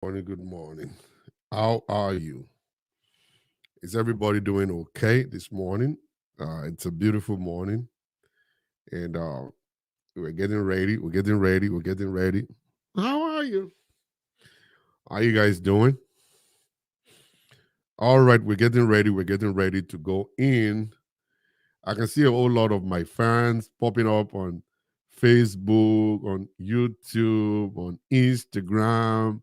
Morning, good morning. How are you? Is everybody doing okay this morning? It's a beautiful morning, and we're getting ready. We're getting ready. We're getting ready. How are you? Are you guys doing? All right, we're getting ready. We're getting ready to go in. I can see a whole lot of my fans popping up on Facebook, on YouTube, on Instagram.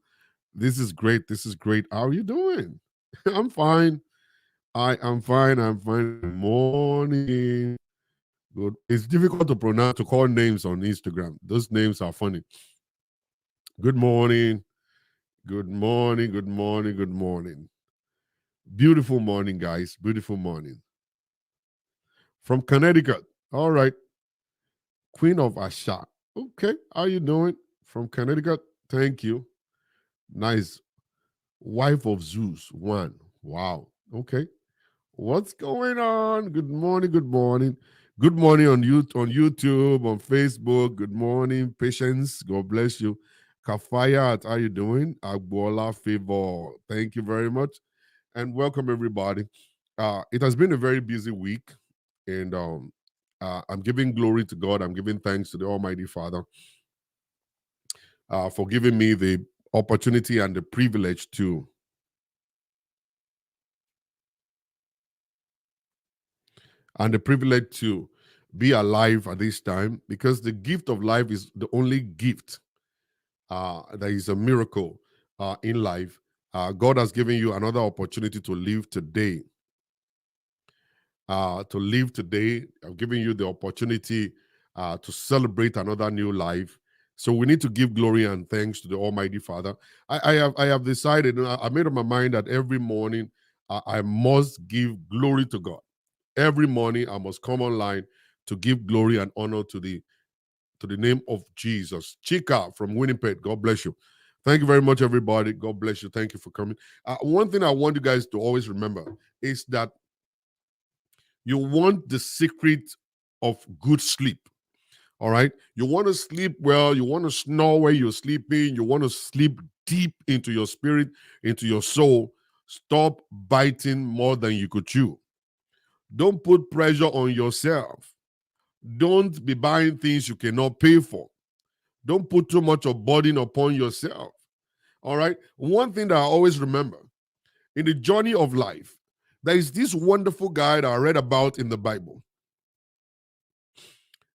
This is great. This is great. How are you doing? I'm fine. I am fine. I'm fine. Good morning. Good. It's difficult to pronounce to call names on Instagram. Those names are funny. Good morning. Good morning. Good morning. Good morning. Beautiful morning, guys. Beautiful morning. From Connecticut. All right. Queen of Asha. Okay. How you doing? From Connecticut. Thank you. Nice. Wife of Zeus. One. Wow. Okay. What's going on? Good morning. Good morning. Good morning on YouTube, on Facebook. Good morning, patience. God bless you. Kafayat, how you doing? Agbola Favor. Thank you very much. And welcome everybody. It has been a very busy week, and I'm giving glory to God. I'm giving thanks to the Almighty Father for giving me the opportunity and the privilege to be alive at this time, because the gift of life is the only gift that is a miracle in life. God has given you another opportunity to live today. I've given you the opportunity to celebrate another new life. So we need to give glory and thanks to the Almighty Father. I have decided, I made up my mind that every morning I must give glory to God. Every morning I must come online to give glory and honor to the name of Jesus. Chika from Winnipeg, God bless you. Thank you very much, everybody. God bless you. Thank you for coming. One thing I want you guys to always remember is that you want the secret of good sleep. All right. You want to sleep well. You want to snore where you're sleeping. You want to sleep deep into your spirit, into your soul. Stop biting more than you could chew. Don't put pressure on yourself. Don't be buying things you cannot pay for. Don't put too much of burden upon yourself. All right. One thing that I always remember in the journey of life, there is this wonderful guy that I read about in the Bible.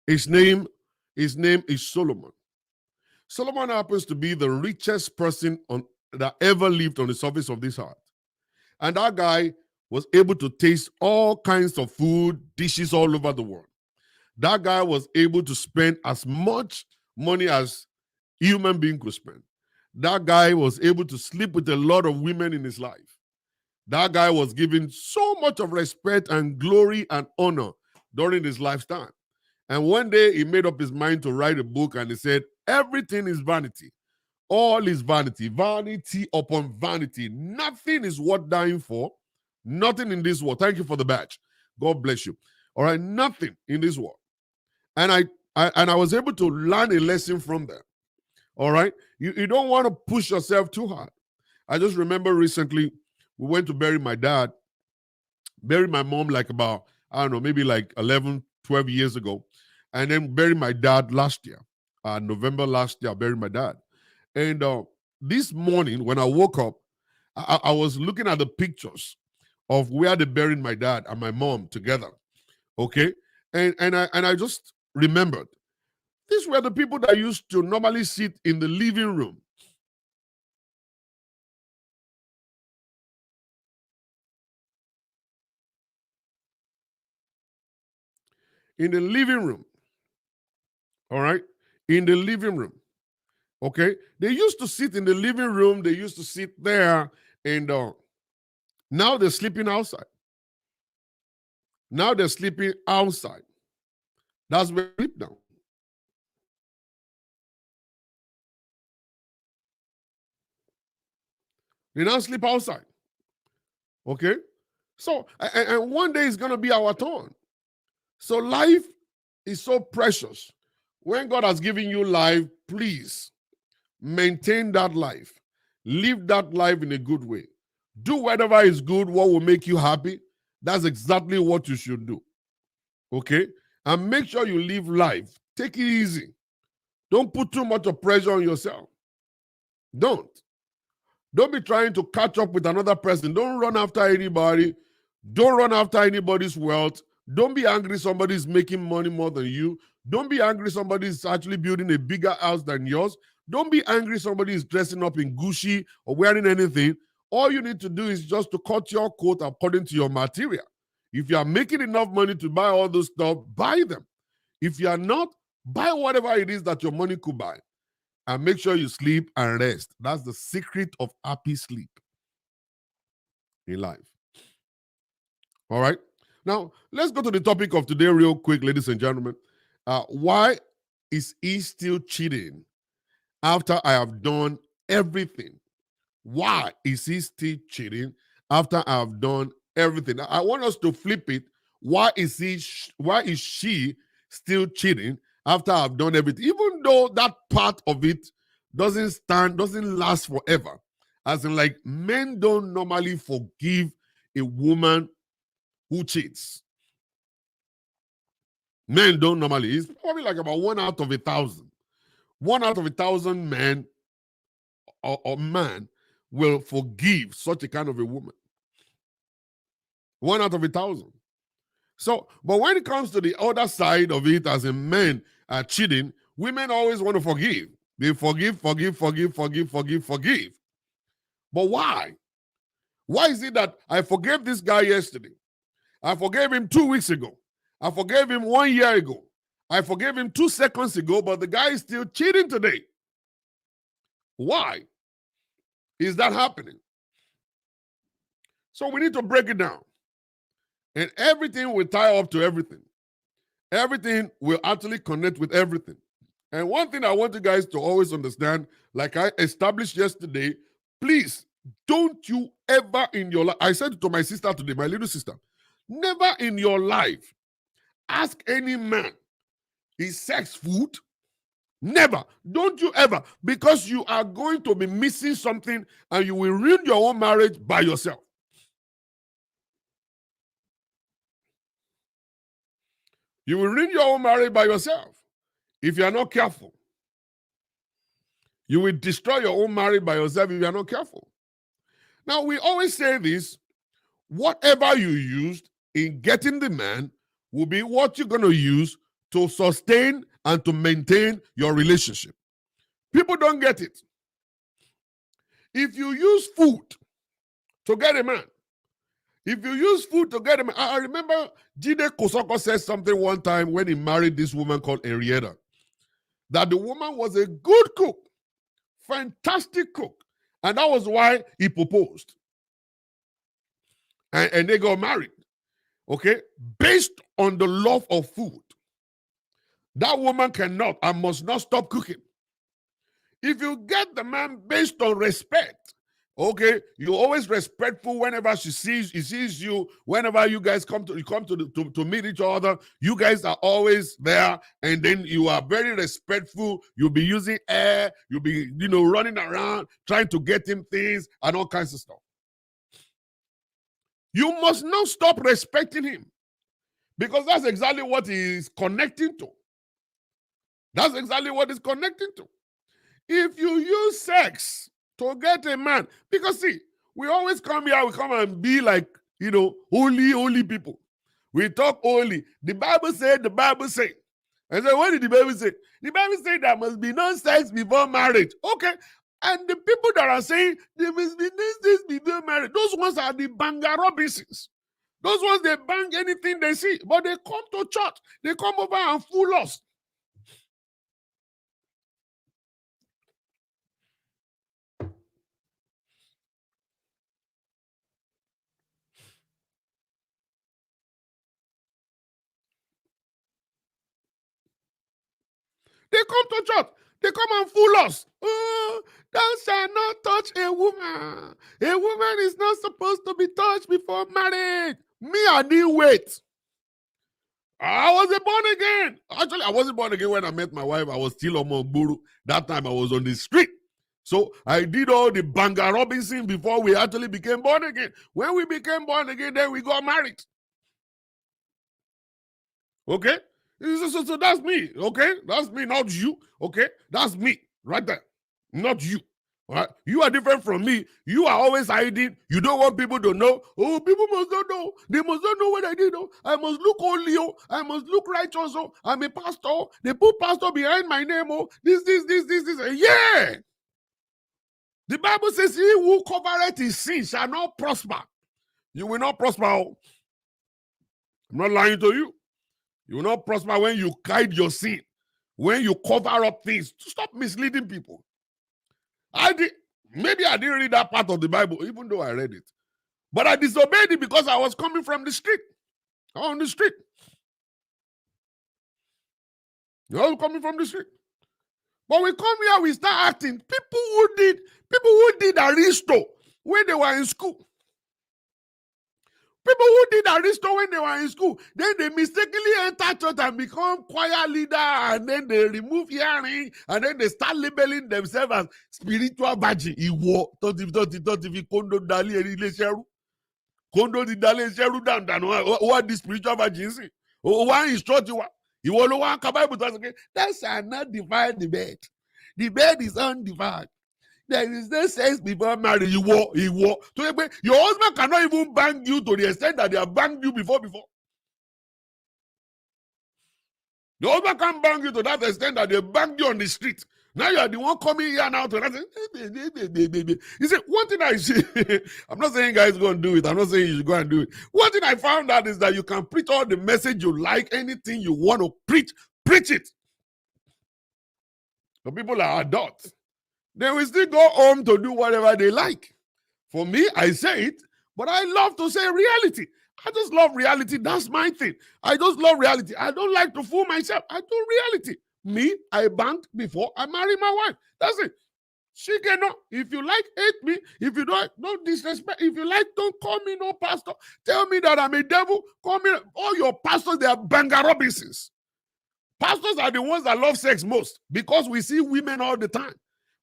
His name is Solomon. Solomon happens to be the richest person that ever lived on the surface of this earth. And that guy was able to taste all kinds of food, dishes all over the world. That guy was able to spend as much money as human being could spend. That guy was able to sleep with a lot of women in his life. That guy was given so much of respect and glory and honor during his lifetime. And one day he made up his mind to write a book, and he said, everything is vanity. All is vanity, vanity upon vanity. Nothing is worth dying for. Nothing in this world. Thank you for the badge. God bless you. All right, nothing in this world. And I was able to learn a lesson from that. All right, you don't want to push yourself too hard. I just remember recently we went to bury my dad, bury my mom like about, I don't know, maybe like 11, 12 years ago, and then bury my dad last year. November last year, I buried my dad. And this morning, when I woke up, I was looking at the pictures of where they buried my dad and my mom together. Okay, and I just remembered these were the people that used to normally sit in the living room. In the living room, all right, in the living room. Okay, they used to sit in the living room. They used to sit there, and now they're sleeping outside. Now they're sleeping outside. That's where they sleep now. They now sleep outside. Okay, so and one day is gonna be our turn. So life is so precious. When God has given you life, please maintain that life. Live that life in a good way. Do whatever is good, what will make you happy. That's exactly what you should do. Okay? And make sure you live life. Take it easy. Don't put too much of pressure on yourself. Don't. Don't be trying to catch up with another person. Don't run after anybody. Don't run after anybody's wealth. Don't be angry somebody's making money more than you. Don't be angry somebody's actually building a bigger house than yours. Don't be angry somebody is dressing up in Gucci or wearing anything. All you need to do is just to cut your coat according to your material. If you are making enough money to buy all those stuff, buy them. If you are not, buy whatever it is that your money could buy. And make sure you sleep and rest. That's the secret of happy sleep in life. All right. Now, let's go to the topic of today real quick, ladies and gentlemen. Why is he still cheating after I have done everything? Why is he still cheating after I have done everything? I want us to flip it. Why is she still cheating after I've done everything? Even though that part of it doesn't last forever. As in, like, men don't normally forgive a woman who cheats. Men don't normally. It's probably like about 1 out of 1,000. 1 out of 1,000 men or man will forgive such a kind of a woman. 1 out of 1,000. So, but when it comes to the other side of it, as in men are cheating, women always want to forgive. They forgive. But why? Why is it that I forgave this guy yesterday? I forgave him 2 weeks ago. I forgave him 1 year ago. I forgave him 2 seconds ago, but the guy is still cheating today. Why is that happening? So we need to break it down. And everything will tie up to everything. Everything will actually connect with everything. And one thing I want you guys to always understand, like I established yesterday, please don't you ever in your life, I said to my sister today, my little sister, never in your life ask any man, is sex food? Never. Don't you ever, because you are going to be missing something and you will ruin your own marriage by yourself. You will ruin your own marriage by yourself if you are not careful. You will destroy your own marriage by yourself if you are not careful. Now, we always say this, whatever you used in getting the man will be what you're going to use to sustain and to maintain your relationship. People don't get it. If you use food to get a man, if you use food to get him, I remember Jide Kosoko said something one time when he married this woman called Henrietta, that the woman was a good cook, fantastic cook. And that was why he proposed. And they got married, okay? Based on the love of food. That woman cannot and must not stop cooking. If you get the man based on respect, okay, you're always respectful whenever he sees you, whenever you guys come to meet each other, you guys are always there, and then you are very respectful. You'll be using air, you'll be, running around, trying to get him things and all kinds of stuff. You must not stop respecting him, because that's exactly what he is connecting to. That's exactly what he's connecting to. If you use sex to get a man, because see, we always come here, we come and be like, holy people. We talk holy. The Bible said. And so what did the Bible say? The Bible said there must be no sex before marriage. Okay. And the people that are saying there must be no sex before marriage, those ones are the banger business. Those ones, they bang anything they see. But they come to church. They come over and fool us. They come to church. They come and fool us. Oh, thou shalt not touch a woman. A woman is not supposed to be touched before marriage. Me, I didn't wait. I wasn't born again. Actually, I wasn't born again when I met my wife. I was still on Mogburu. That time I was on the street. So I did all the Banga Robinson before we actually became born again. When we became born again, then we got married. Okay? So that's me. Okay? That's me, not you. Okay? That's me right there. Not you. All right? You are different from me. You are always hiding. You don't want people to know. Oh, people must not know. They must not know what I did. Oh, I must look holy. Oh, I must look righteous. Oh, I'm a pastor. They put pastor behind my name. Oh, this. Yeah. The Bible says, he who covereth his sin shall not prosper. You will not prosper. Oh. I'm not lying to you. You will not prosper when you hide your sin, when you cover up things. Stop misleading people. Maybe I didn't read that part of the Bible, even though I read it. But I disobeyed it because I was coming from the street. On the street. I was coming from the street. But we come here, we start acting. People who did Aristo when they were in school. People who did Aristo when they were in school, then they mistakenly enter church and become choir leader, and then they remove hearing, and then they start labeling themselves as spiritual virgin. Iwo, if kondo dali ile sheru, kondo di dali sheru down. What the spiritual virgin is? One instruct you. Iwo lo one Bible to say that shall not divide the bed. The bed is undivided. There is no sex before marriage. He war. Your husband cannot even bang you to the extent that they have banged you before. Your husband can't bang you to that extent that they banged you on the street. Now you are the one coming here now to that. You see, one thing I see, I'm not saying guys go and do it. I'm not saying you should go and do it. One thing I found out is that you can preach all the message you like, anything you want to preach it. The people are adults. They will still go home to do whatever they like. For me, I say it, but I love to say reality. I just love reality. That's my thing. I just love reality. I don't like to fool myself. I do reality. Me, I banked before I married my wife. That's it. She cannot. If you like, hate me. If you don't disrespect. If you like, don't call me no pastor. Tell me that I'm a devil. Call me. All your pastors, they are Banga Robinsons. Pastors are the ones that love sex most because we see women all the time.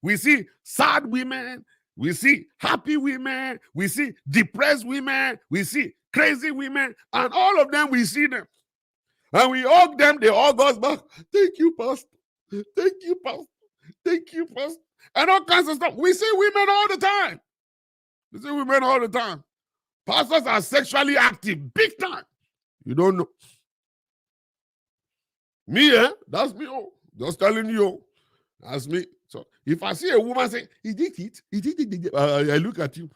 We see sad women, we see happy women, we see depressed women, we see crazy women, and all of them, we see them. And we hug them, they hug us back. Thank you, pastor. Thank you, pastor. Thank you, pastor. And all kinds of stuff. We see women all the time. We see women all the time. Pastors are sexually active, big time. You don't know. Me, that's me. Oh, just telling you. That's me. So if I see a woman say, he did it, I look at you.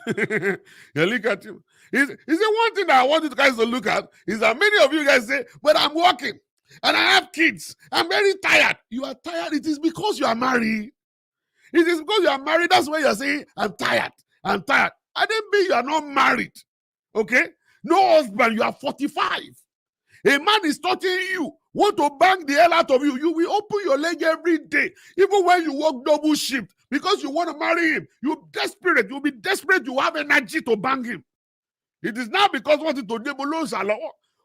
I look at you. Is it one thing that I want you guys to look at is that many of you guys say, but I'm working and I have kids. I'm very tired. You are tired. It is because you are married. It is because you are married. That's why you're saying, I'm tired. I'm tired. I didn't mean you are not married. Okay? No husband. You are 45. A man is touching you. Want to bang the hell out of you. You will open your leg every day. Even when you work double shift. Because you want to marry him. You're desperate. You'll be desperate. You have energy to bang him. It is not because what it to do below Salo.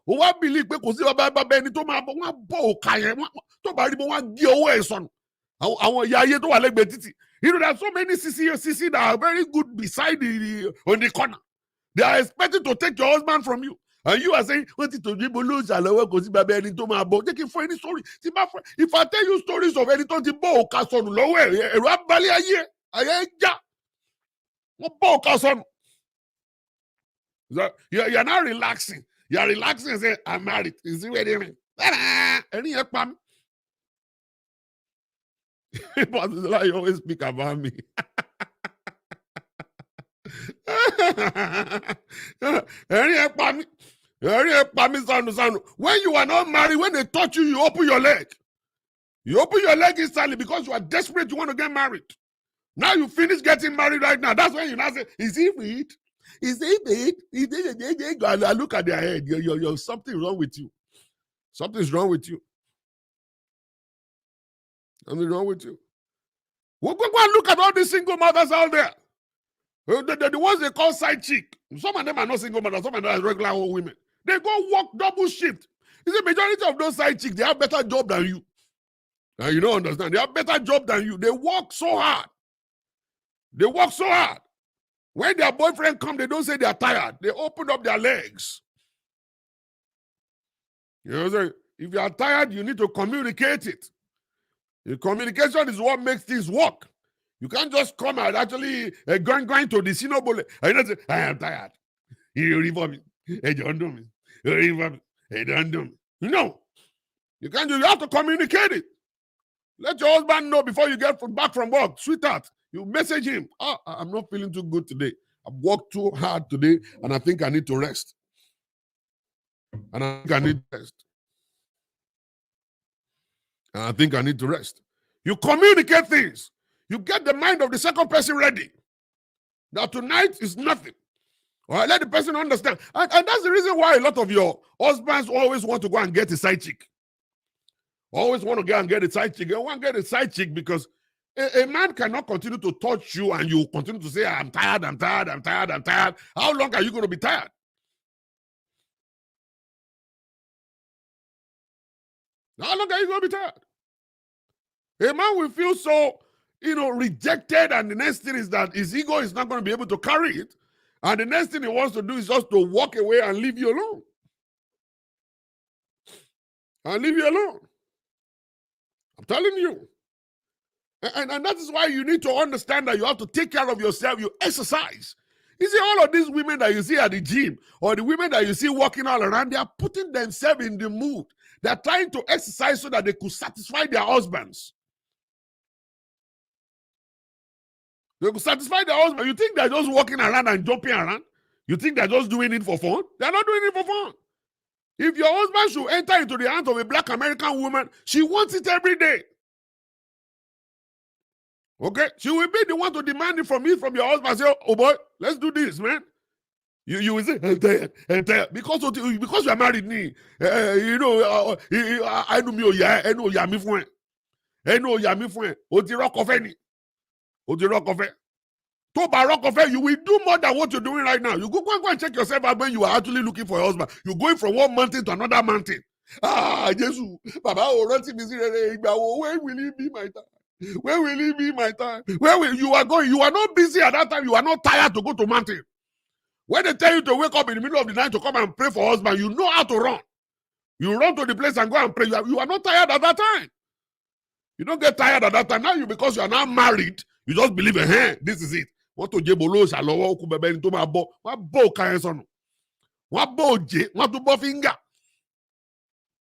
Who I believe because you are Benny to my bow to bury one give away son. I want Yaya to like Betty. You know, there are so many CC that are very good beside on the corner. They are expected to take your husband from you. And you are saying, what it to do below Salo because you are Benny to my bow. Take it for any story. If I tell you stories of any to bow castle lower, a rap valley a year, I ain't ja. What bow castle? You're not relaxing. You're relaxing and saying, I'm married. You see what I mean? And you always speak about me. When you are not married, when they touch you, you open your leg. You open your leg instantly because you are desperate, you want to get married. Now you finish getting married right now. That's when you now say, is he fit? Is it? I look at their head. You're something wrong with you. Something's wrong with you. Something wrong with you. Go and look at all these single mothers out there. The ones they call side chick. Some of them are not single mothers. Some of them are regular old women. They go work double shift. You see, majority of those side chicks, they have better job than you. And you don't understand. They have better job than you. They work so hard. They work so hard. When their boyfriend come, they don't say they are tired. They open up their legs. You know what I'm saying? If you are tired, you need to communicate it. The communication is what makes things work. You can't just come out actually going to the Sinobole. I don't say, I am tired. You refer me. Hey, don't do me. You refer me. Hey, don't do me. No. You can't do. You have to communicate it. Let your husband know before you get back from work. Sweetheart, you message him. Oh, I'm not feeling too good today. I've worked too hard today, and I think I need to rest. And I think I need to rest. And I think I need to rest. You communicate things. You get the mind of the second person ready. Now tonight is nothing. All right, let the person understand. And that's the reason why a lot of your husbands always want to go and get a side chick. Always want to go and get a side chick. They want to get a side chick because a man cannot continue to touch you and you continue to say, I'm tired, I'm tired, I'm tired, I'm tired. How long are you going to be tired? How long are you going to be tired? A man will feel so, rejected, and the next thing is that his ego is not going to be able to carry it. And the next thing he wants to do is just to walk away and leave you alone. I'm telling you. And that is why you need to understand that you have to take care of yourself. You exercise. You see, all of these women that you see at the gym or the women that you see walking all around, they are putting themselves in the mood. They are trying to exercise so that they could satisfy their husbands. They could satisfy their husband. You think they're just walking around and jumping around? You think they're just doing it for fun? They're not doing it for fun. If your husband should enter into the hands of a black American woman, she wants it every day. Okay? She will be the one to demand it from your husband. Say, oh boy, let's do this, man. You will say, I'm tired. Because you are married, me. I know me, I know you are me friend. I know you are me friend. Oti rock of any. To rock of you will do more than what you're doing right now. You go and check yourself out when you are actually looking for your husband. You're going from one mountain to another mountain. Jesus, Baba, when will he be my time? When will he be my time? Where will you are going? You are not busy at that time. You are not tired to go to mountain. When they tell you to wake up in the middle of the night to come and pray for husband, you know how to run. You run to the place and go and pray. You are not tired at that time. You don't get tired at that time. Now because you are now married, you just believe, this is it. What to jebolo shalowo ku bebe into my bo. What bo kayensono? What bo je? What to bo finger?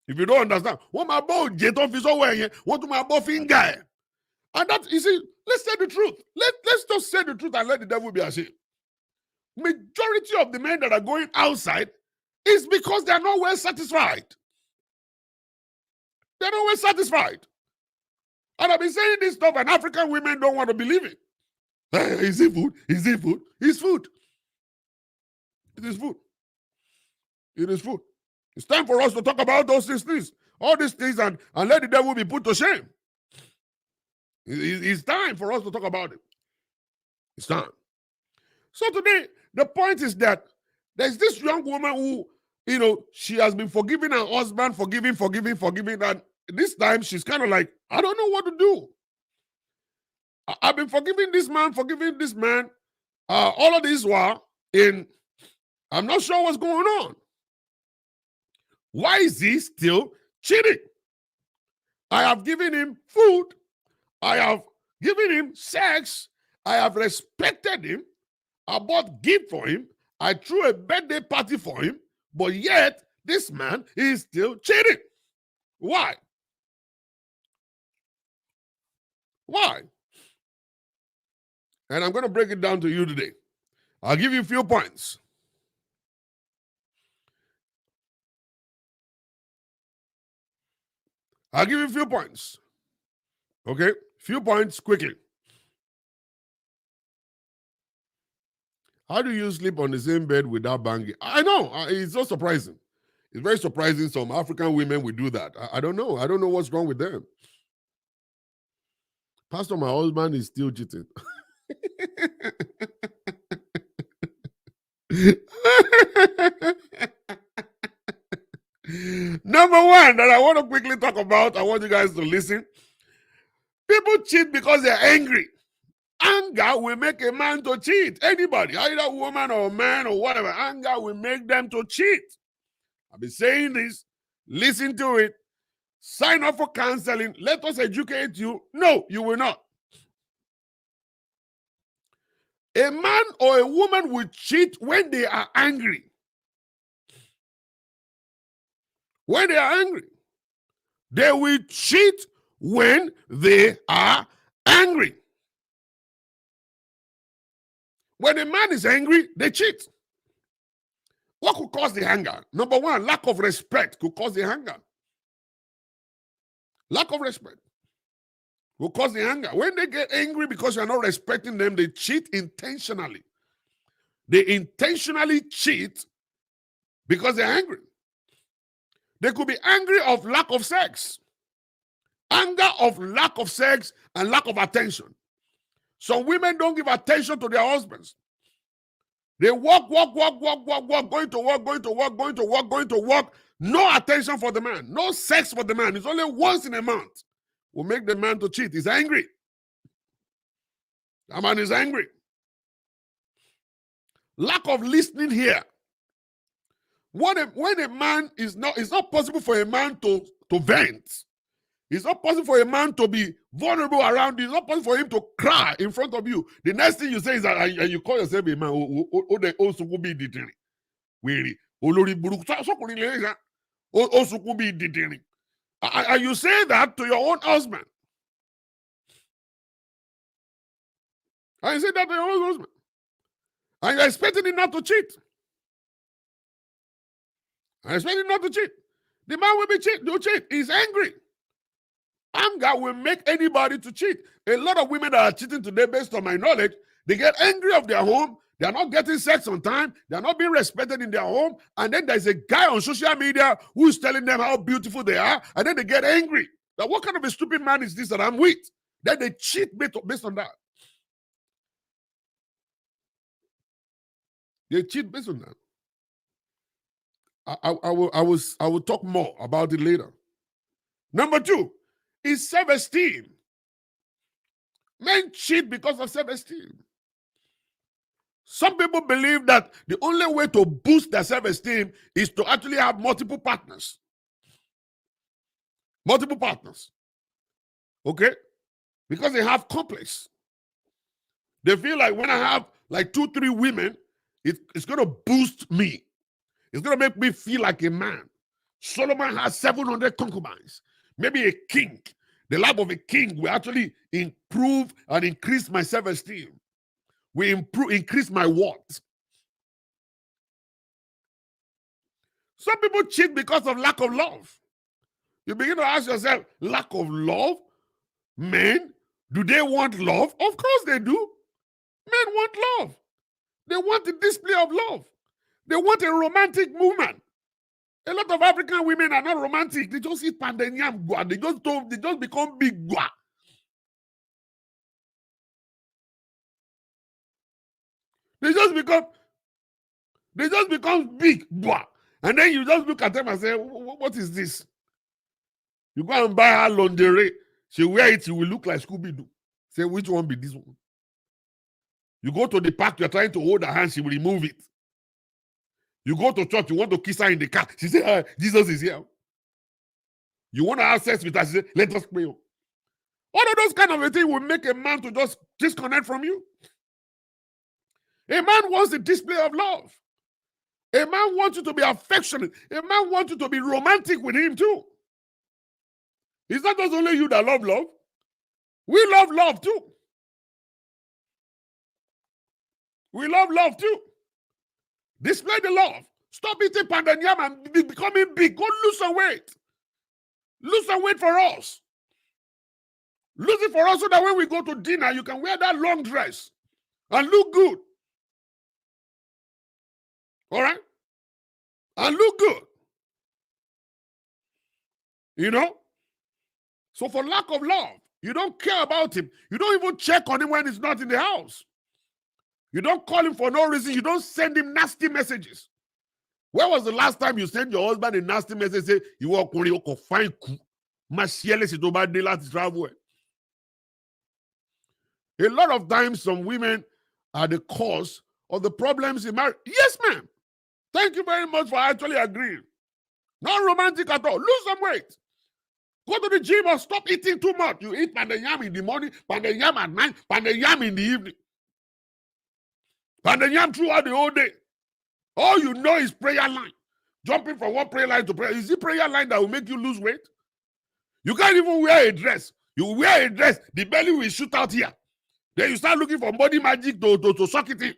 If you don't understand, what my bo je don't feel so well. What to my bo finger? And that you see, let's say the truth. Let's just say the truth and let the devil be ashamed. Majority of the men that are going outside is because they are not well satisfied. They're not well satisfied. And I've been saying this stuff, and African women don't want to believe it. Is it food? Is it food? It's food. It is food. It is food. It's time for us to talk about those things, all these things, and let the devil be put to shame. It's time for us to talk about it. It's time. So today, the point is that there's this young woman who, she has been forgiving her husband, forgiving, and this time she's kind of like, I don't know what to do. I've been forgiving this man, all of this while, and I'm not sure what's going on. Why is he still cheating? I have given him food. I have given him sex. I have respected him. I bought gift for him. I threw a birthday party for him. But yet, this man is still cheating. Why? Why? And I'm going to break it down to you today. I'll give you a few points. Okay? Few points quickly. How do you sleep on the same bed without banging? I know. It's so surprising. It's very surprising. Some African women will do that. I don't know. I don't know what's wrong with them. Pastor, my husband is still cheating. Number one that I want to quickly talk about, I want you guys to listen. People cheat because they're angry. Anger Anger will make a man to cheat. Anybody, either woman or man or whatever, anger will make them to cheat. I've been saying this. Listen to it. Sign up for counseling. Let us educate you. No, you will not. A man or a woman will cheat when they are angry. When they are angry. They will cheat when they are angry. When a man is angry, they cheat. What could cause the anger? Number one, lack of respect could cause the anger. Lack of respect will cause the anger. When they get angry because you're not respecting them, they cheat intentionally. They intentionally cheat because they're angry. They could be angry of lack of sex. Anger of lack of sex and lack of attention. Some women don't give attention to their husbands. They walk, going to work. No attention for the man. No sex for the man. It's only once in a month. Will make the man to cheat. He's angry. That man is angry. Lack of listening here. When a man is not, it's not possible for a man to vent. It's not possible for a man to be vulnerable around you. It's not possible for him to cry in front of you. The next thing you say is that, and you call yourself a man, they also could be detaining. Really. And you say that to your own husband. And you say that to your own husband. And you're expecting him not to cheat. I expect him not to cheat. The man will be cheat. Do cheat. He's angry. Anger will make anybody to cheat. A lot of women that are cheating today, based on my knowledge, they get angry of their home. They are not getting sex on time. They are not being respected in their home. And then there's a guy on social media who is telling them how beautiful they are. And then they get angry. Now, what kind of a stupid man is this that I'm with? Then they cheat based on that. They cheat based on that. I will talk more about it later. Number two is self-esteem. Men cheat because of self-esteem. Some people believe that the only way to boost their self-esteem is to actually have multiple partners. Multiple partners. Okay? Because they have complex. They feel like when I have like 2-3 women, it's going to boost me. It's going to make me feel like a man. Solomon has 700 concubines. Maybe a king. The life of a king will actually improve and increase my self-esteem. Will increase my worth. Some people cheat because of lack of love. You begin to ask yourself, lack of love? Men, do they want love? Of course they do. Men want love. They want the display of love. They want a romantic movement. A lot of African women are not romantic. They just eat pandanyam gua. They just become big gua. They just become big gua. And then you just look at them and say, what is this? You go and buy her lingerie. She wear it, she will look like Scooby-Doo. Say, which one be this one? You go to the park, you're trying to hold her hand, she will remove it. You go to church, you want to kiss her in the car. She said, Jesus is here. You want to have sex with her, she said, let us pray. All of those kind of a thing will make a man to just disconnect from you. A man wants a display of love. A man wants you to be affectionate. A man wants you to be romantic with him too. It's not just only you that love love. We love love too. We love love too. Display the love. Stop eating pandanyam and becoming big. Go lose some weight. Lose some weight for us. Lose it for us so that when we go to dinner, you can wear that long dress and look good. All right? And look good. You know? So for lack of love, you don't care about him. You don't even check on him when he's not in the house. You don't call him for no reason. You don't send him nasty messages. When was the last time you sent your husband a nasty message? Say, you walk on your fine coup. Travel. A lot of times, some women are the cause of the problems in marriage. Yes, ma'am. Thank you very much for actually agreeing. Not romantic at all. Lose some weight. Go to the gym or stop eating too much. You eat pounded yam in the morning, pounded yam at night, pounded yam in the evening. Pounded yam throughout the whole day. All you know is prayer line. Jumping from one prayer line to prayer. Is it prayer line that will make you lose weight? You can't even wear a dress. You wear a dress, the belly will shoot out here. Then you start looking for body magic to suck it in.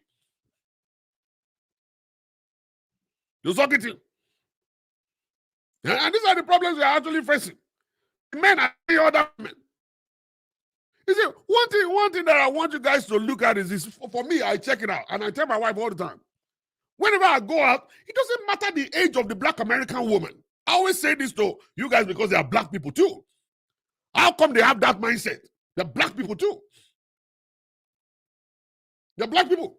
To suck it in. And these are the problems we are actually facing. Men and other men. You see, one thing that I want you guys to look at is this. For me, I check it out. And I tell my wife all the time. Whenever I go out, it doesn't matter the age of the black American woman. I always say this to you guys because they are black people too. How come they have that mindset? They're black people too. They're black people.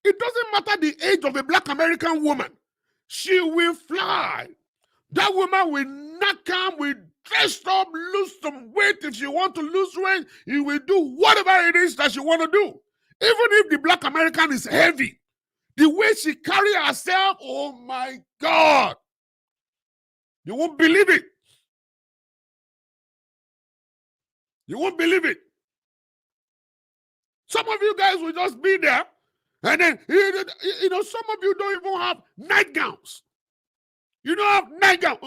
It doesn't matter the age of a black American woman. She will fly. That woman will not come, will dress up, lose some weight. If she wants to lose weight, he will do whatever it is that she want to do. Even if the black American is heavy, the way she carry herself, oh my God. You won't believe it. You won't believe it. Some of you guys will just be there, and then, you know, some of you don't even have nightgowns. You don't have nightgown.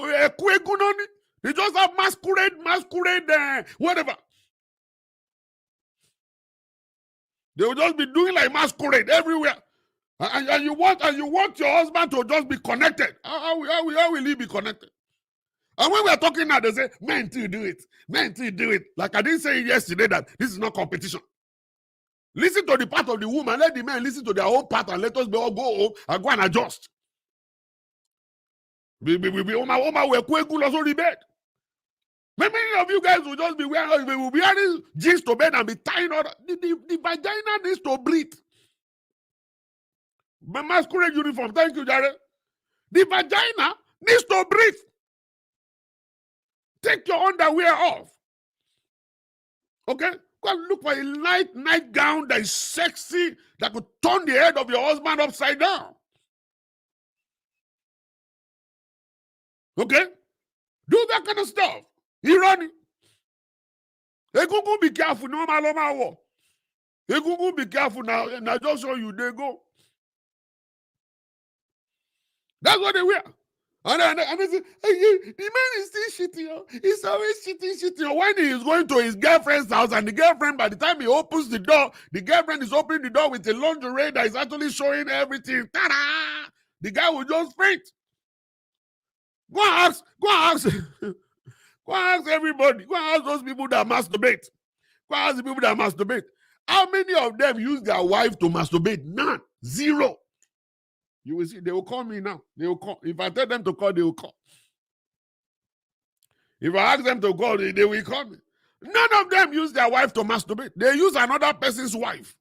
They just have masquerade, whatever. They will just be doing like masquerade everywhere. And you want your husband to just be connected. How will he be connected? And when we are talking now, they say, men too do it. Men too do it. Like I didn't say yesterday that this is not competition. Listen to the part of the woman. Let the men listen to their own part and let us all go home and go and adjust. Many of you guys will just be wearing jeans to bed and be tying on. The vagina needs to breathe. Masquerade uniform. Thank you, Jared. The vagina needs to breathe. Take your underwear off. Okay? Go and look for a light nightgown that is sexy, that could turn the head of your husband upside down. Okay? Do that kind of stuff. Irony. Egungun, be careful. No matter. Egungun, be careful now. And I just show you, they go. That's what they wear. And they say, hey, the man is still shitting. He's always shitting. When he is going to his girlfriend's house, and the girlfriend, by the time he opens the door, the girlfriend is opening the door with a lingerie that is actually showing everything. Ta-da! The guy will just faint. Go and ask everybody. Go and ask those people that masturbate. Go and ask the people that masturbate. How many of them use their wife to masturbate? None. Zero. You will see, they will call me now. They will call. If I tell them to call, they will call. If I ask them to call, they will call me. None of them use their wife to masturbate. They use another person's wife.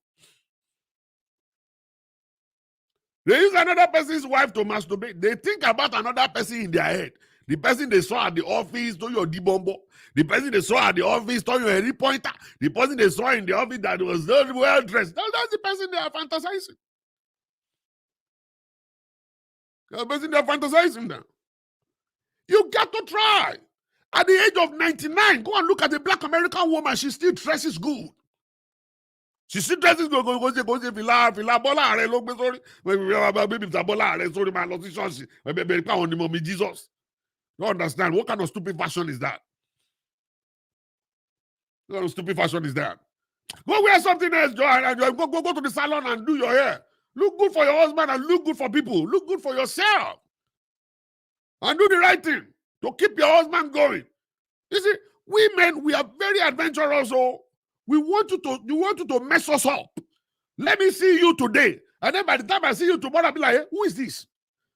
They use another person's wife to masturbate. They think about another person in their head. The person they saw at the office, to your dibombo. The person they saw at the office, to your head pointer. The person they saw in the office that was very well dressed. That's the person they are fantasizing. The person they are fantasizing now. You got to try. At the age of 99, go and look at the black American woman. She still dresses good. She still dresses good. Go say, fila, bola are lo gbe sori. Baby, bola are sorry, man, lo si church. Baby, pa on the mommy Jesus. You understand? What kind of stupid fashion is that? What kind of stupid fashion is that? Go wear something else, Joe, and go to the salon and do your hair. Look good for your husband and look good for people. Look good for yourself. And do the right thing to keep your husband going. You see, we men, we are very adventurous. So we want you to mess us up. Let me see you today. And then by the time I see you tomorrow, I'll be like, hey, who is this?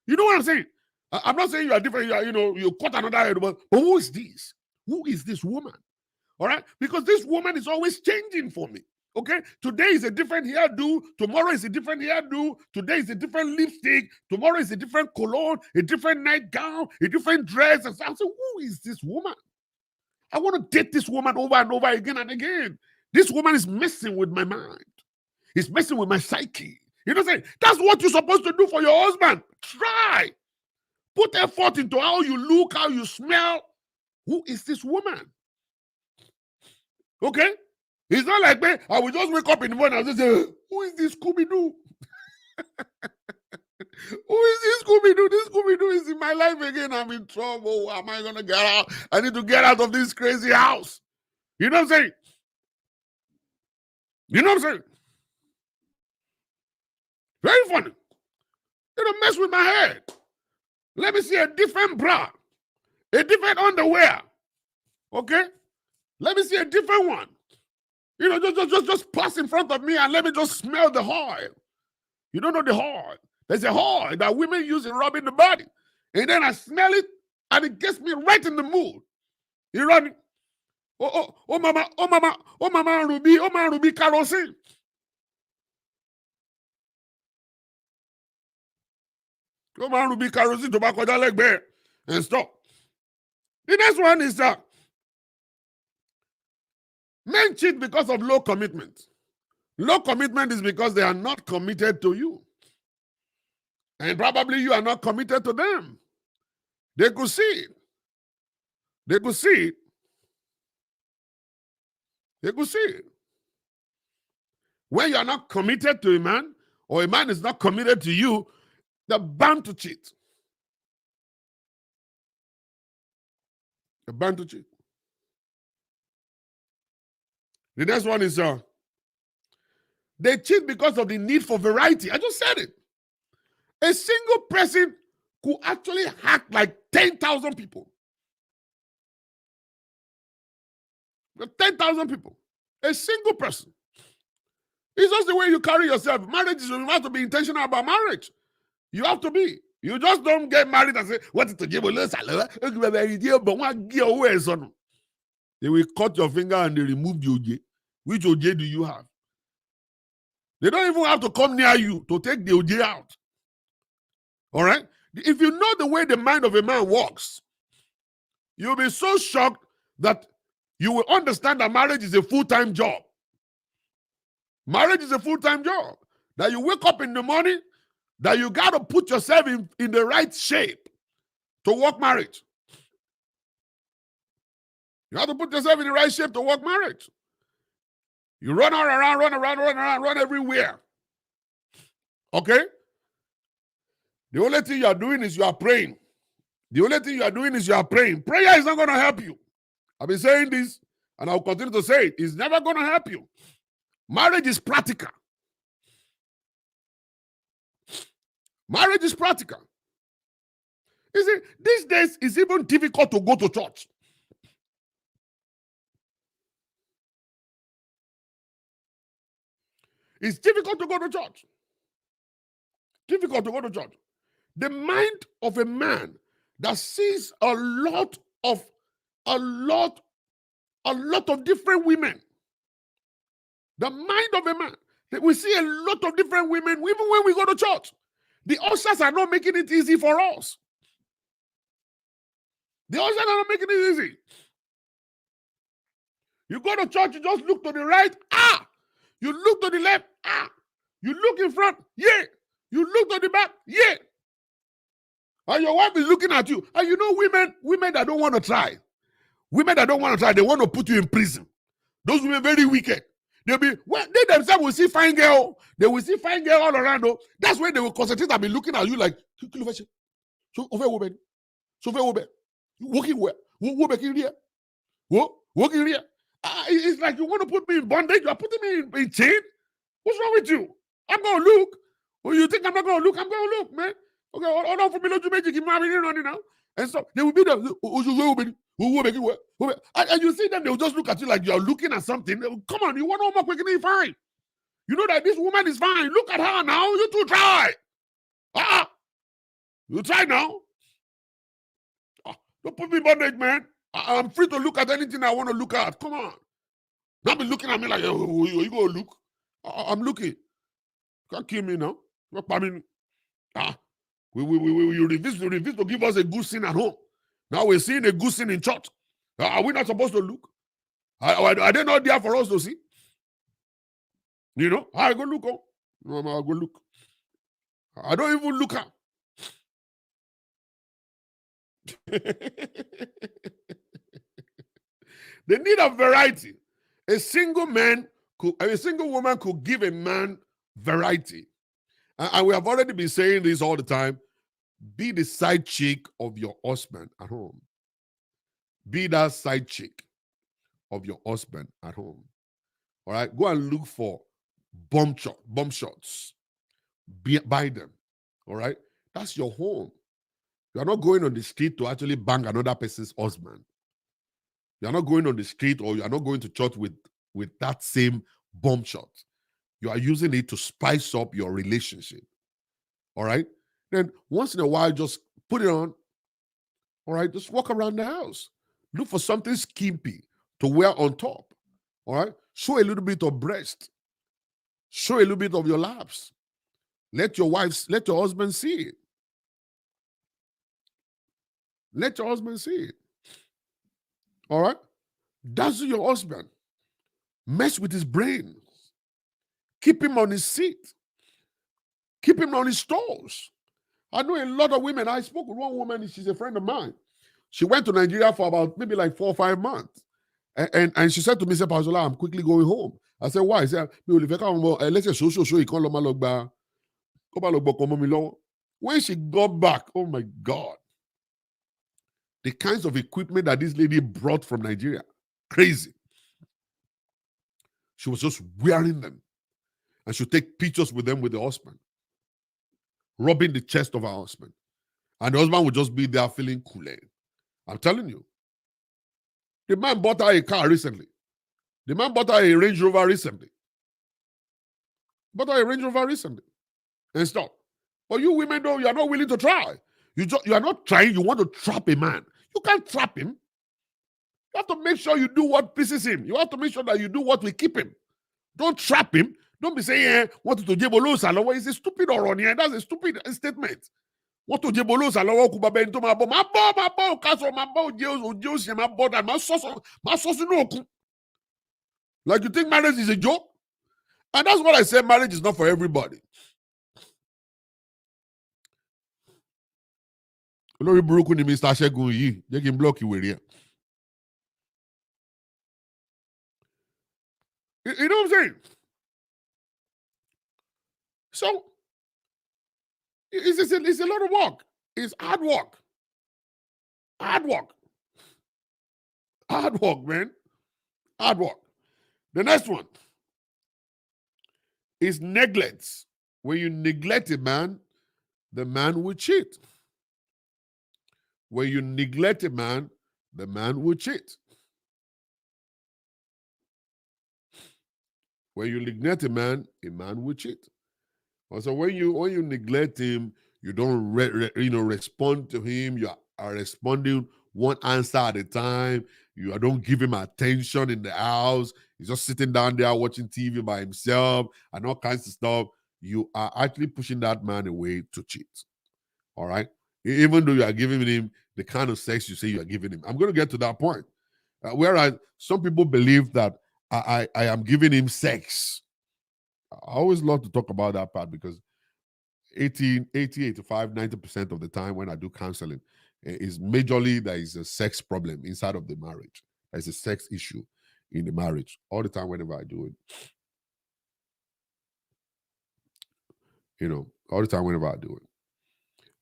You know what I'm saying? I'm not saying you are different. You cut another head, but who is this? Who is this woman? All right? Because this woman is always changing for me. Okay? Today is a different hairdo. Tomorrow is a different hairdo. Today is a different lipstick. Tomorrow is a different cologne, a different nightgown, a different dress. And so I say, who is this woman? I want to date this woman over and over again and again. This woman is messing with my mind. It's messing with my psyche. You know what I'm saying? That's what you're supposed to do for your husband. Try. Put effort into how you look, how you smell. Who is this woman? Okay? It's not like, man, I will just wake up in the morning and just say, who is this Scooby-Doo? Who is this Scooby-Doo? This Scooby-Doo is in my life again. I'm in trouble. How am I going to get out? I need to get out of this crazy house. You know what I'm saying? You know what I'm saying? Very funny. You don't mess with my head. Let me see a different bra, a different underwear. Okay? Let me see a different one. You know, just pass in front of me and let me just smell the oil. You don't know the oil. There's a oil that women use in rubbing the body. And then I smell it and it gets me right in the mood. You run. Oh, mama, Ruby kerosene. Oh, man, Ruby kerosene, tobacco, that leg bear, and stop. The next one is that men cheat because of low commitment. Low commitment is because they are not committed to you. And probably you are not committed to them. They could see it. They could see it. They could see it. When you are not committed to a man, or a man is not committed to you, they're bound to cheat. They're bound to cheat. The next one is they cheat because of the need for variety. I just said it. A single person could actually hack like 10,000 people. 10,000 people. A single person. It's just the way you carry yourself. Marriage is, you have to be intentional about marriage. You have to be. You just don't get married and say, what is the devil? They will cut your finger and they remove the OJ. Which OJ do you have? They don't even have to come near you to take the OJ out. All right? If you know the way the mind of a man works, you'll be so shocked that you will understand that marriage is a full-time job. Marriage is a full-time job. That you wake up in the morning, that you got to put yourself in the right shape to work marriage. You have to put yourself in the right shape to work marriage. You run around, run everywhere. Okay? The only thing you are doing is you are praying. The only thing you are doing is you are praying. Prayer is not going to help you. I've been saying this, and I'll continue to say it. It's never going to help you. Marriage is practical. Marriage is practical. You see, these days it's even difficult to go to church. It's difficult to go to church. Difficult to go to church. The mind of a man that sees a lot of different women. The mind of a man. We see a lot of different women even when we go to church. The ushers are not making it easy for us. The ushers are not making it easy. You go to church, you just look to the right, you look to the left, you look in front, yeah. You look to the back, yeah. And your wife is looking at you. And you know women that don't want to try. Women that don't want to try, they want to put you in prison. Those women very wicked. They themselves will see fine girl. They will see fine girl all around. That's when they will concentrate and be looking at you like, so over woman. So over woman. Walking where? Walking here. Walking here. It's like you want to put me in bondage. You are putting me in chain. What's wrong with you? I'm going to look. Well, you think I'm not going to look? I'm going to look, man. Okay, hold on for me. Don't you make it running now. And so they will be there. And you see them, they will just look at you like you are looking at something. Come on, you want to more quickly fine. You know that this woman is fine. Look at her now. You two try. You try now. Don't put me in bondage, man. I'm free to look at anything I want to look at. Come on. Don't be looking at me like, oh, you go look. I'm looking. Can't kill me now. I mean, we refuse to give us a good scene at home. Now we're seeing a good scene in church. Are we not supposed to look? Are they not there for us to see? You know, I go look. Oh. I go look. I don't even look at. They need a variety. A single woman could give a man variety. And we have already been saying this all the time. Be the side chick of your husband at home. Be that side chick of your husband at home. All right, go and look for bomb shots. Buy them. All right, that's your home. You are not going on the street to actually bang another person's husband. You are not going on the street, or you are not going to church with that same bomb shot. You are using it to spice up your relationship. All right. Then once in a while, just put it on. All right, just walk around the house. Look for something skimpy to wear on top. All right, show a little bit of breast. Show a little bit of your laps. Let your husband see it. Let your husband see it. All right, dazzle your husband. Mess with his brain. Keep him on his seat. Keep him on his toes. I know a lot of women. I spoke with one woman. She's a friend of mine. She went to Nigeria for about maybe like 4 or 5 months. And she said to me, Pastor, I'm quickly going home. I said, why? She said, let's say, when she got back, oh my God, the kinds of equipment that this lady brought from Nigeria, crazy. She was just wearing them. And she'll take pictures with them with the husband, rubbing the chest of her husband. And the husband would just be there feeling cool. I'm telling you. The man bought her a car recently. The man bought her a Range Rover recently. And stop. But you women, though, you are not willing to try. You are not trying. You want to trap a man. You can't trap him. You have to make sure you do what pleases him. You have to make sure that you do what will keep him. Don't trap him. Don't be saying, want to jebolo salowo. It's a stupid irony. That's a stupid statement. Want to jebolo salowo kubabe into my bo. My bo, castle, my bo, Jews, my bo, my sauce, no. Like, you think marriage is a joke? And that's what I said, marriage is not for everybody. Olórí burúkú ni Mr. Ṣẹ́gun yìí, jẹ́ kí n block ìwé rí ẹ̀. You know what I'm saying? So, it's a lot of work. It's hard work. Hard work. Hard work, man. Hard work. The next one is neglect. When you neglect a man, the man will cheat. When you neglect a man, the man will cheat. When you neglect a man will cheat. Also, when you neglect him, you don't respond to him. You are responding one answer at a time. You don't give him attention in the house. He's just sitting down there watching TV by himself and all kinds of stuff. You are actually pushing that man away to cheat. All right? Even though you are giving him the kind of sex you say you are giving him. I'm going to get to that point. Whereas some people believe that I am giving him sex. I always love to talk about that part because 80, 85, 90% of the time when I do counseling is majorly there is a sex problem inside of the marriage. There's a sex issue in the marriage all the time whenever I do it. All the time whenever I do it.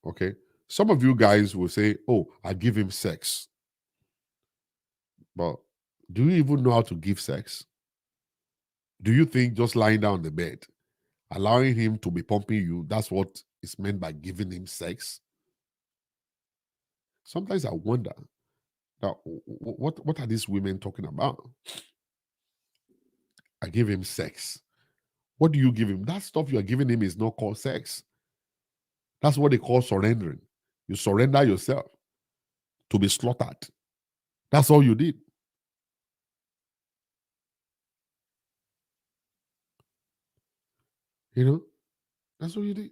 Okay? Some of you guys will say, oh, I give him sex. But do you even know how to give sex? Do you think just lying down on the bed, allowing him to be pumping you, that's what is meant by giving him sex? Sometimes I wonder, that what are these women talking about? I give him sex. What do you give him? That stuff you are giving him is not called sex. That's what they call surrendering. You surrender yourself to be slaughtered. That's all you did. That's what you did.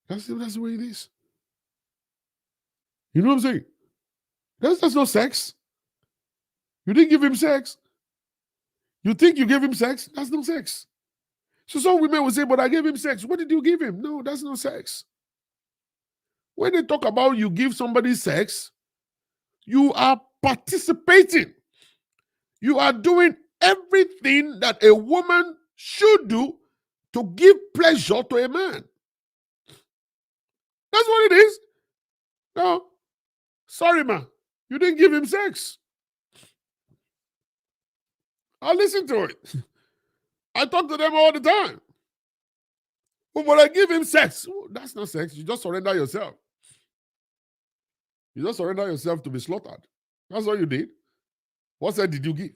That's the way it is. You know what I'm saying? That's not sex. You didn't give him sex. You think you gave him sex? That's no sex. So some women will say, but I gave him sex. What did you give him? No, that's no sex. When they talk about you give somebody sex, you are participating. You are doing everything that a woman should do to give pleasure to a man. That's what it is. No, sorry, man. You didn't give him sex. I listen to it. I talk to them all the time. But when I give him sex, that's not sex. You just surrender yourself. You just surrender yourself to be slaughtered. That's all you did. What sex did you give?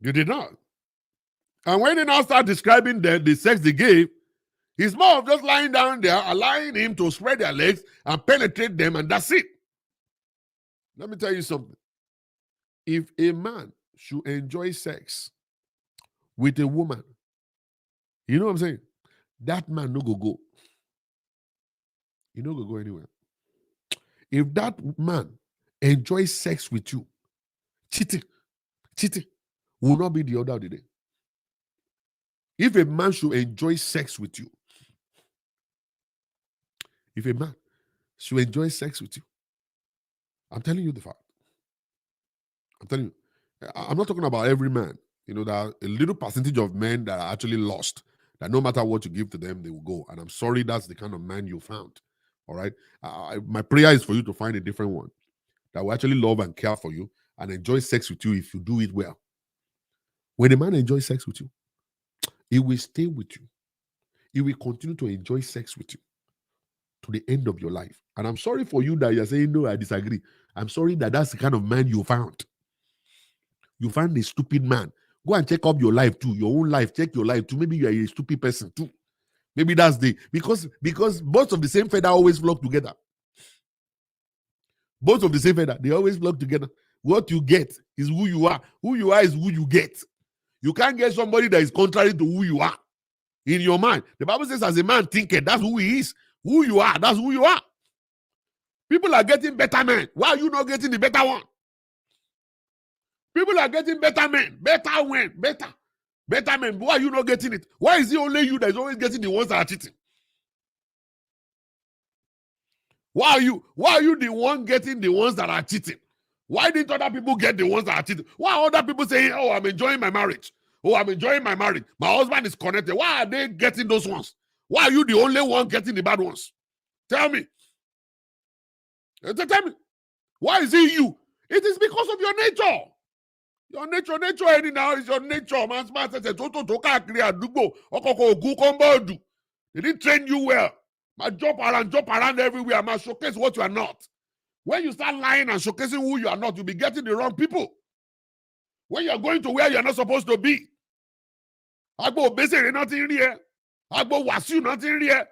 You did not. And when they now start describing the sex they gave, it's more of just lying down there, allowing him to spread their legs and penetrate them, and that's it. Let me tell you something. If a man should enjoy sex with a woman, you know what I'm saying? That man no go. He no go anywhere. If that man enjoys sex with you, cheating will not be the order of the day. If a man should enjoy sex with you, I'm telling you the fact. I'm telling you. I'm not talking about every man. You know, there are a little percentage of men that are actually lost, that no matter what you give to them, they will go. And I'm sorry that's the kind of man you found. All right? My prayer is for you to find a different one that will actually love and care for you and enjoy sex with you if you do it well. When a man enjoys sex with you, he will stay with you. He will continue to enjoy sex with you to the end of your life. And I'm sorry for you that you're saying, no, I disagree. I'm sorry that that's the kind of man you found. You found a stupid man. Go and check up your life too, your own life. Check your life too. Maybe you are a stupid person too. Maybe that's because both of the same feather always flock together. Both of the same feather, they always flock together. What you get is who you are. Who you are is who you get. You can't get somebody that is contrary to who you are. In your mind, the Bible says, as a man thinketh, that's who he is. Who you are, that's who you are. People are getting better men. Why are you not getting the better one? People are getting better men, better men. Why are you not getting it? Why is it only you that is always getting the ones that are cheating? Why are you the one getting the ones that are cheating? Why didn't other people get the ones that are cheating? Why are other people saying, oh, I'm enjoying my marriage? Oh, I'm enjoying my marriage. My husband is connected. Why are they getting those ones? Why are you the only one getting the bad ones? Tell me. Tell me. Why is it you? It is because of your nature. Your nature anyhow is your nature. Man, they didn't train you well. Man, jump around everywhere. Man, showcase what you are not. When you start lying and showcasing who you are not, you'll be getting the wrong people. When you're going to where you're not supposed to be. Agbo obese nothing here. Agbo wasu nothing here.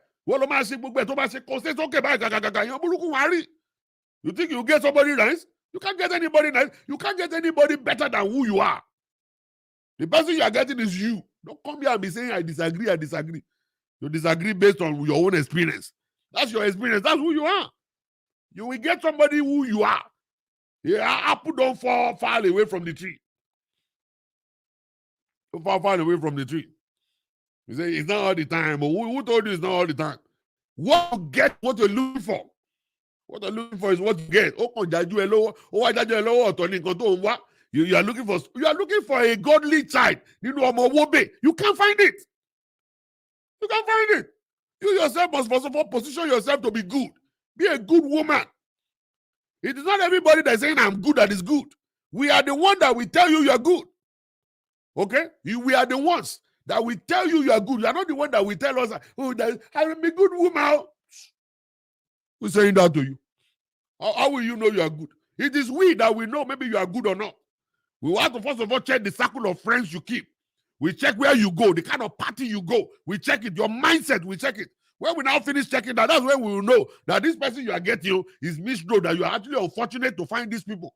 You think you get somebody nice? You can't get anybody nice. You can't get anybody better than who you are. The person you are getting is you. Don't come here and be saying, I disagree. You disagree based on your own experience. That's your experience. That's who you are. You will get somebody who you are. Yeah, apple don't fall far away from the tree. Don't fall far away from the tree. You say, it's not all the time. But who told you it's not all the time? What you get, what you're looking for. What you're looking for is what you get. You are looking for a godly child. You can't find it. You can't find it. You yourself must first of all position yourself to be good. Be a good woman. It is not everybody that's saying I'm good that is good. We are the one that will tell you are good. Okay? We are the ones that will tell you are good. You are not the one that will tell us, oh, I'm a good woman. Who's saying that to you? How will you know you are good? It is we that will know maybe you are good or not. We will have to first of all check the circle of friends you keep. We check where you go, the kind of party you go. We check it. Your mindset, we check it. When we now finish checking that, that's when we will know that this person you are getting is misdrew, that you are actually unfortunate to find these people.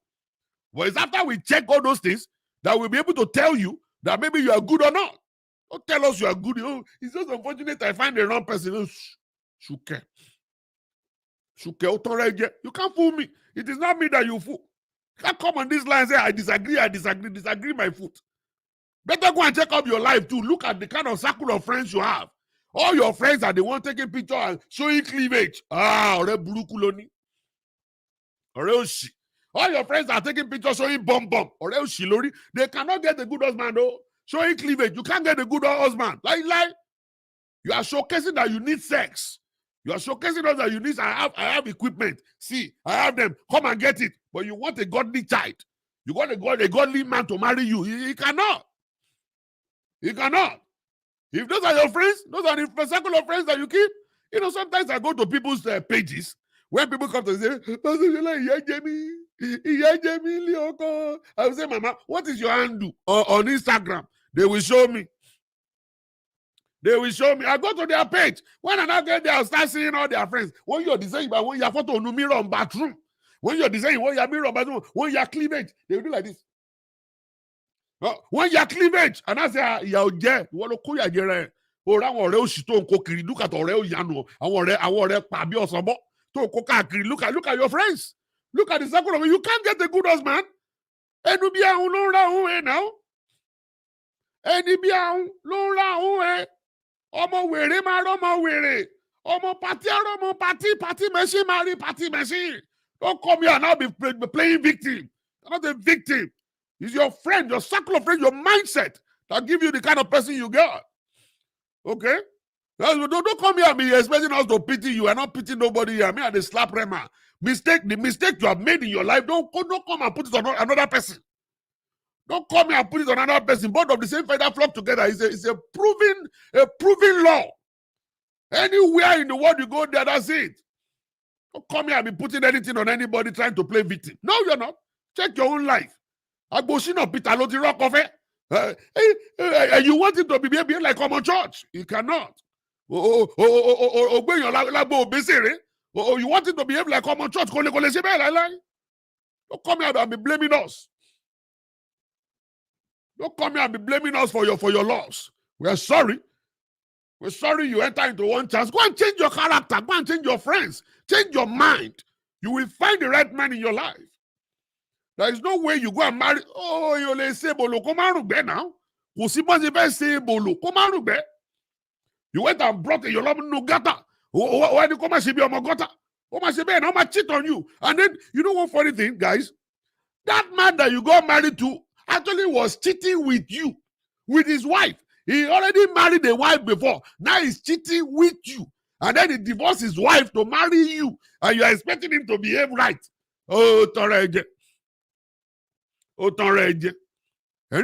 But it's after we check all those things that we'll be able to tell you that maybe you are good or not. Don't tell us you are good. Oh, it's just unfortunate I find the wrong person. Oh, Shuke. You can't fool me. It is not me that you fool. Can't come on this line and say, I disagree my foot. Better go and check up your life too. Look at the kind of circle of friends you have. All your friends are the one taking picture and showing cleavage. Ah, ọ̀rẹ́ burúkú ló ní. Ọ̀rẹ́ òṣì. All your friends are taking pictures showing bum. Ọ̀rẹ́ òṣì lórí. They cannot get the good husband though. Showing cleavage. You can't get the good husband. Lie. You are showcasing that you need sex. You are showcasing us that you need. I have equipment. See, I have them. Come and get it. But you want a godly child. You want a godly man to marry you. He cannot. He cannot. If those are your friends, those are the circle of friends that you keep. You know, sometimes I go to people's pages when people come to say, I will say, Mama, what is your handle on Instagram? They will show me. I go to their page. When I now get there, I'll start seeing all their friends. When you're designing, when you're photo on mirror on bathroom, when you're designing, when you're mirror on bathroom, when you're cleavage, they will do like this. When you're cleavage, and I say, you're dead. What a cool idea. Or I want to look at Oreo Yano. I want to Pabio Sabo. Look at your friends. Look at the circle of you can't get the good husband. And you be a long now. And you be a long ọmọ wèrè máa rọmọ wèrè ọmọ party machine marry party machine. Don't come here and now be playing victim. You're not a victim. It's your friend, your circle of friends, your mindset that give you the kind of person you got. Okay? Don't come here and be expecting us to pity you. I'm not pitying nobody here. Me and the slap Rema. The mistake you have made in your life, don't come and put it on another person. Don't come here and put it on another person. Both of the same feather flock together. It's a proven law. Anywhere in the world you go there, that's it. Don't come here and be putting anything on anybody trying to play victim. No, you're not. Check your own life. Agboshino Peter Loti rock of it. You want it to be behaving like common church. You cannot. You want it to behave like common church. Don't come here and be blaming us. Don't come here and be blaming us for your loss. We are sorry. We're sorry you enter into one chance. Go and change your character. Go and change your friends. Change your mind. You will find the right man in your life. There is no way you go and marry. Oh, you let say bolo. Come on, now. You went and brought a Yoruba Nugata. Why do you come and see your Mogota? Come and say, man, I'm going to cheat on you. And then, you know one funny thing, guys? That man that you got married to actually was cheating with you, with his wife. He already married a wife before. Now he's cheating with you. And then he divorced his wife to marry you. And you are expecting him to behave right. Oh, Toreje. Oh, Toreje. The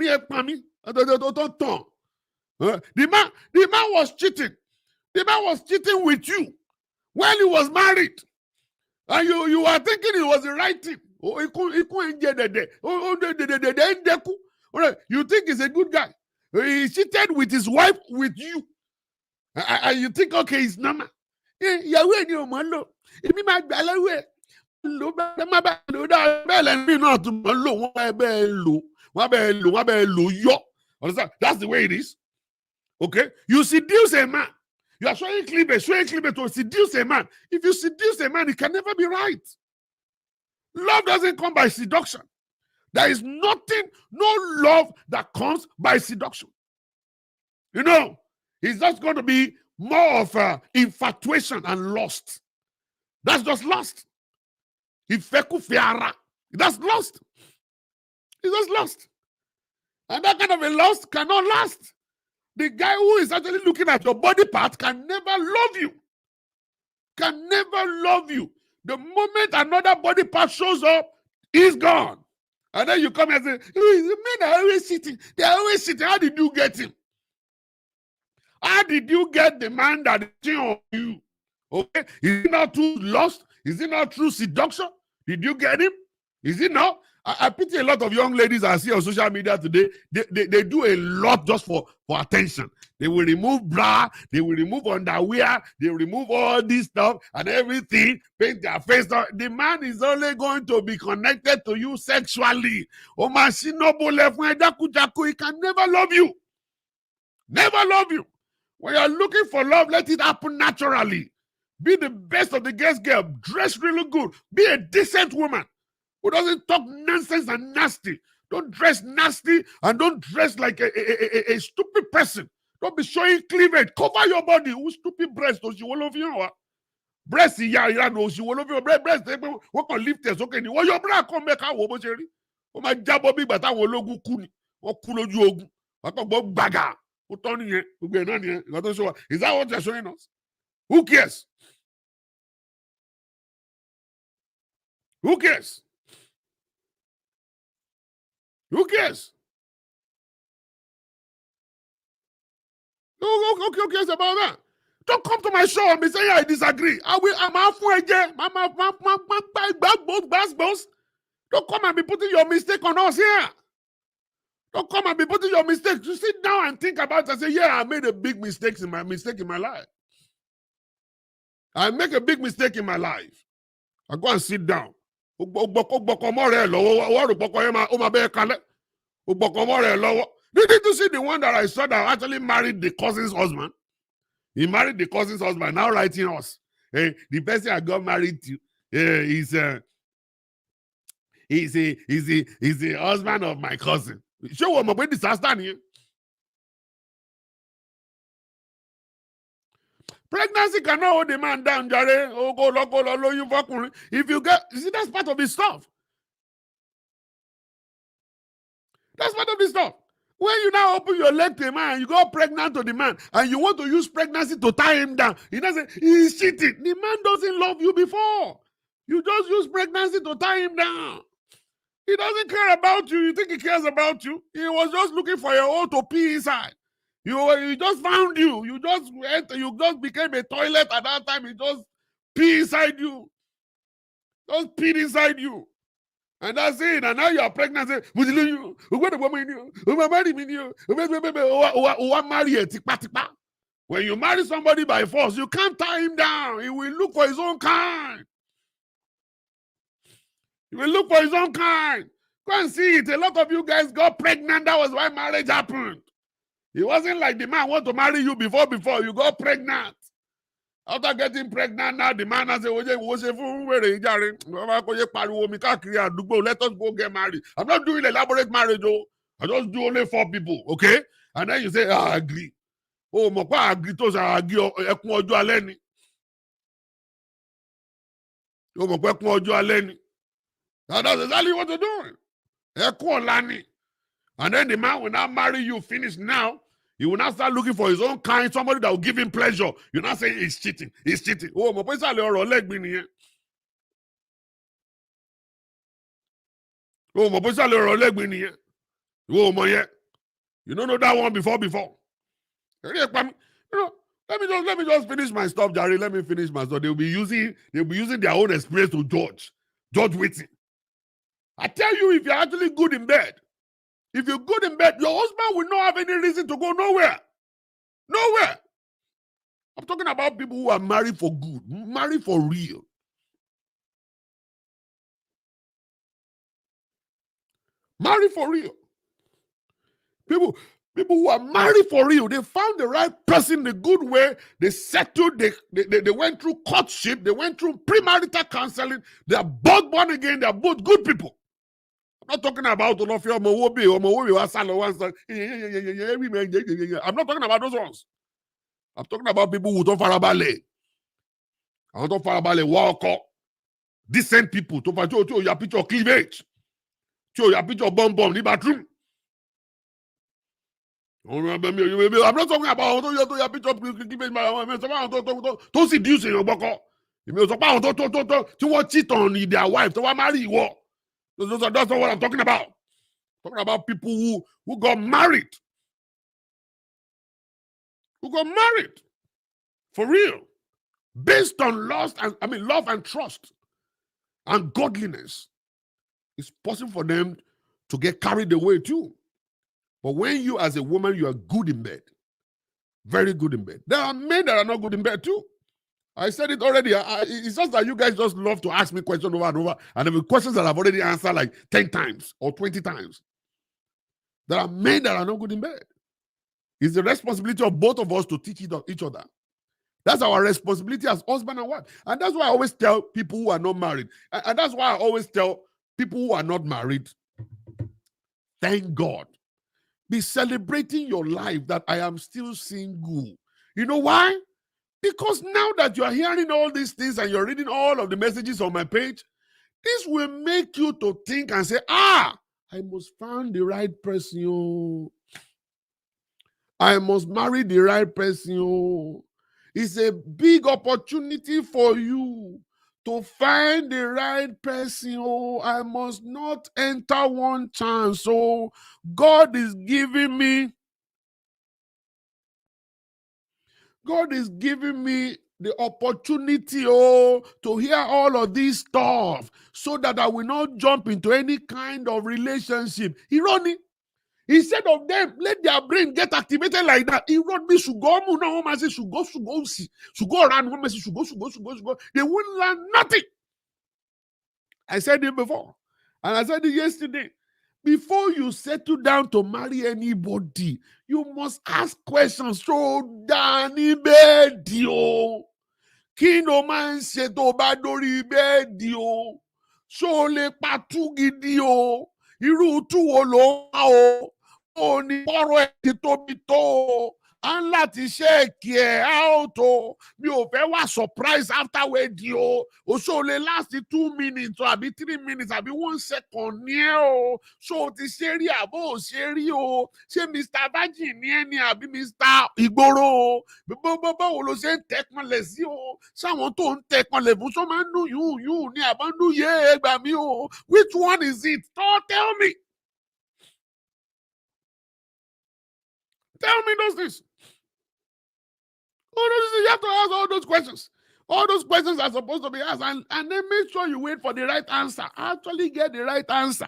man was cheating. The man was cheating with you when he was married. And you are thinking it was the right thing. You think he's a good guy. He cheated with his wife, with you. And you think, okay, it's normal. That's the way it is. Okay? You seduce a man. You are showing cleavage to seduce a man. If you seduce a man, it can never be right. Love doesn't come by seduction. There is nothing, no love that comes by seduction. You know, it's just going to be more of infatuation and lust. That's just lust. That's lust. It's just lust. And that kind of a lust cannot last. The guy who is actually looking at your body part can never love you. Can never love you. The moment another body part shows up, he's gone. And then you come and say, the men are always sitting. They're always sitting. How did you get him? How did you get the man that is sitting on you? Okay? Is it not through lust? Is it not through seduction? Did you get him? Is it not? I pity a lot of young ladies I see on social media today. They do a lot just for attention. They will remove bra, they will remove underwear, they will remove all this stuff and everything, paint their face. The man is only going to be connected to you sexually. He can never love you. Never love you. When you're looking for love, let it happen naturally. Be the best of the guest girl. Dress really good. Be a decent woman. who doesn't talk nonsense and nasty. Don't dress nasty and don't dress like a stupid person. Don't be showing cleavage. Cover your body. Who stupid breast? Breast, yeah, no, she will over breast. What can lift us? Okay, what your bra come back out? What cherry? Oh my jabobi, but I will logo kuni. What kulo jogu? What about baga? What on here? Is that what you're showing us? Who cares? Who cares? Who cares? Who cares about that? Don't come to my show and be saying I disagree. I'm halfway again. Don't come and be putting your mistake on us here. Don't come and be putting your mistake. You sit down and think about it and say, yeah, I made a big mistake in my life. I make a big mistake in my life. I go and sit down. Didn't you see the one that I saw that actually married the cousin's husband? He married the cousin's husband, now writing us. The person I got married to he's the husband of my cousin. Show him about disaster here. Pregnancy cannot hold the man down, Jare. If you get, you see, that's part of his stuff. That's part of his stuff. When you now open your leg to a man, you got pregnant to the man, and you want to use pregnancy to tie him down. He doesn't. He's cheating. The man doesn't love you before. You just use pregnancy to tie him down. He doesn't care about you. You think he cares about you? He was just looking for your own to pee inside. He just found you. You just became a toilet at that time. He just pee inside you. Just peed inside you. And that's it. And now you are pregnant. When you marry somebody by force, you can't tie him down. He will look for his own kind. He will look for his own kind. Go and see it. A lot of you guys got pregnant. That was why marriage happened. It wasn't like the man want to marry you before you got pregnant. After getting pregnant, now the man has said, let us go get married. I'm not doing elaborate marriage, though. I just do only 4 people, okay? And then you say, I agree. Oh, I agree to I agree. That's exactly what you're doing. And then the man will now marry you, finish now. He will not start looking for his own kind, somebody that will give him pleasure. You're not saying he's cheating. He's cheating. Oh, my boy, leg here. Oh, my boy, leg here. Oh, my yeah. You don't know that one before. You know, let me just finish my stuff, Jerry. Let me finish my stuff. They'll be using their own experience to judge Whitty. I tell you, if you're actually good in bed, if you're good in bed, your husband will not have any reason to go nowhere. Nowhere. I'm talking about people who are married for good, married for real. Married for real. People who are married for real, they found the right person the good way. They settled, they went through courtship, they went through premarital counseling. They are both born again, they are both good people. I'm not talking about I'm not talking about those ones. I'm talking about people who don't farabale. I don't farabale walk up. Decent people to your picture of cleavage. To your picture of bomb in the bathroom. I'm not talking about your picture of cleavage. Don't seduce your boko. You want cheat on their wife, to marry you. That's not what I'm talking about. I'm talking about people who got married. Who got married. For real. Based on love and trust and godliness. It's possible for them to get carried away too. But when you as a woman, you are good in bed. Very good in bed. There are men that are not good in bed too. I said it already. It's just that you guys just love to ask me questions over and over. And there are questions that I've already answered like 10 times or 20 times. There are men that are not good in bed. It's the responsibility of both of us to teach each other. That's our responsibility as husband and wife. And that's why I always tell people who are not married. And that's why I always tell People who are not married, thank God. Be celebrating your life that I am still single. You know why? Because now that you are hearing all these things and you're reading all of the messages on my page, this will make you to think and say, I must find the right person. I must marry the right person. It's a big opportunity for you to find the right person. I must not enter one chance. God is giving me the opportunity to hear all of this stuff so that I will not jump into any kind of relationship. Irony. Instead of them, let their brain get activated like that. Irony should go around, should go. They won't learn nothing. I said it before. And I said it yesterday. Before you settle down to marry anybody, you must ask questions. So, Danny Bedio. Kí ló máa ń ṣe tó bá dórí bẹ́ẹ̀dì o? Ṣó lè patú gidi o? Irú tú wo ló wá o? Ó ní bọ́rọ̀ ẹ̀ ti tóbi tó o. À ń láti ṣéèkì ẹ̀ out o. Mi ò fẹ́ wá surprise after wedding o. O ṣó lè last 2 minutes o àbí 3 minutes àbí 1 second ní ẹ o. Ṣó o ti ṣe rí àbó ò ṣe rí o? Ṣé Mr. Virgin ní ẹ ní àbí Mr. Ìgboro o? Báwo ló ṣe ń tẹ̀kànlẹ̀ sí o? Ṣáwọn tó ń tẹ̀kànlẹ̀ fún ṣó máa ń dún yùn ní àbá ń dún yé ẹgbà mi o? Which one is it? Tell me. Tell me those things. You have to ask all those questions. All those questions are supposed to be asked, and then make sure you wait for the right answer. Actually get the right answer.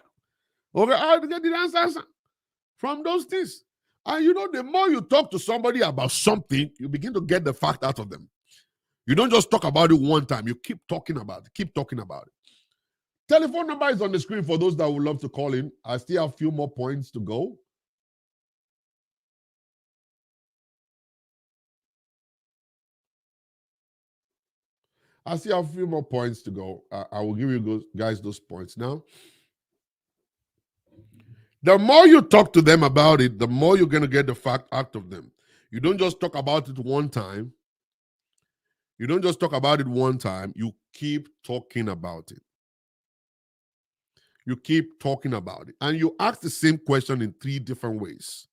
Okay, I'll get the answer from those things. And you know, the more you talk to somebody about something, you begin to get the fact out of them. You don't just talk about it one time. You keep talking about it. Telephone number is on the screen for those that would love to call in. I still have a few more points to go. I still have a few more points to go. I will give you guys those points now. The more you talk to them about it, the more you're going to get the fact out of them. You don't just talk about it one time. You keep talking about it. And you ask the same question in 3 different ways.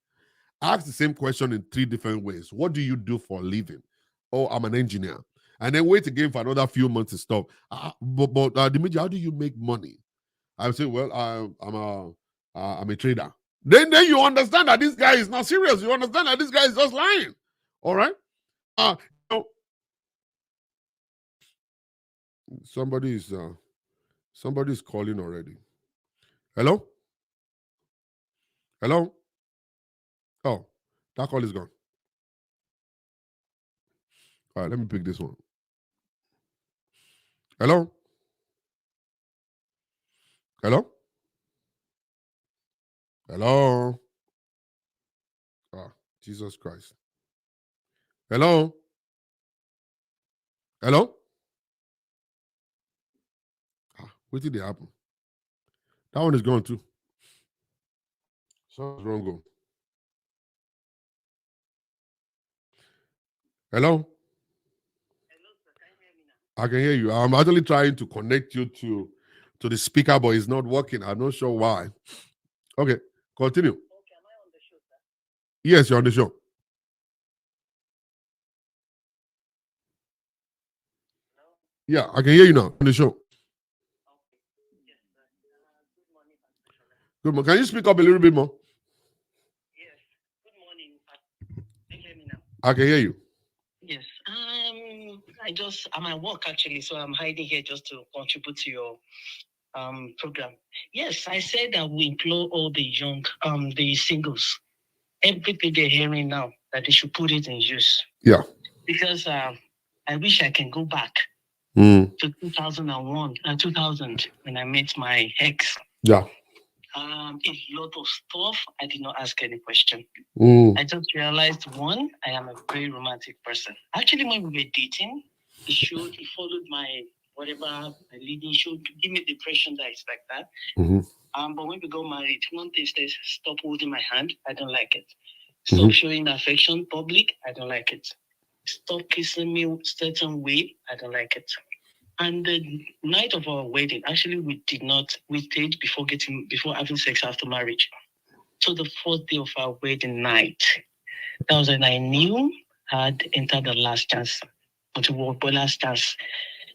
What do you do for a living? Oh, I'm an engineer. And then wait again for another few months and stuff. But Dimitri, how do you make money? I would say, well, I'm a trader. Then you understand that this guy is not serious. You understand that this guy is just lying. All right? Somebody's calling already. Hello? Oh, that call is gone. All right, let me pick this one. Hello? Oh, Jesus Christ. Hello? What did happen? That one is gone too. Something's wrong. Hello? I can hear you. I'm actually trying to connect you to the speaker, but it's not working. I'm not sure why. Okay, continue. Okay, am I on the show, sir? Yes, you're on the show. Hello? Yeah, I can hear you now on the show. Okay. Yes, sir. Good morning, Pastor. Good morning. Can you speak up a little bit more? Yes. Good morning. Can you hear me now? I can hear you. Yes. I'm at work actually, so I'm hiding here just to contribute to your program. Yes, I said that we implore all the young, the singles, everything they're hearing now, that they should put it in use. Yeah. Because I wish I can go back to 2001 and 2000 when I met my ex. Yeah. A lot of stuff. I did not ask any question. I just realized, one, I am a very romantic person. Actually, when we were dating, he followed my whatever I lead in should give me the impression that it's like that. But when we got married, one thing says, stop holding my hand. I don't like it. Stop showing affection public. I don't like it. Stop kissing me certain way. I don't like it. And the night of our wedding, actually, we stayed before having sex after marriage. So the fourth day of our wedding night, that was when I knew I had entered the last chance, last chance.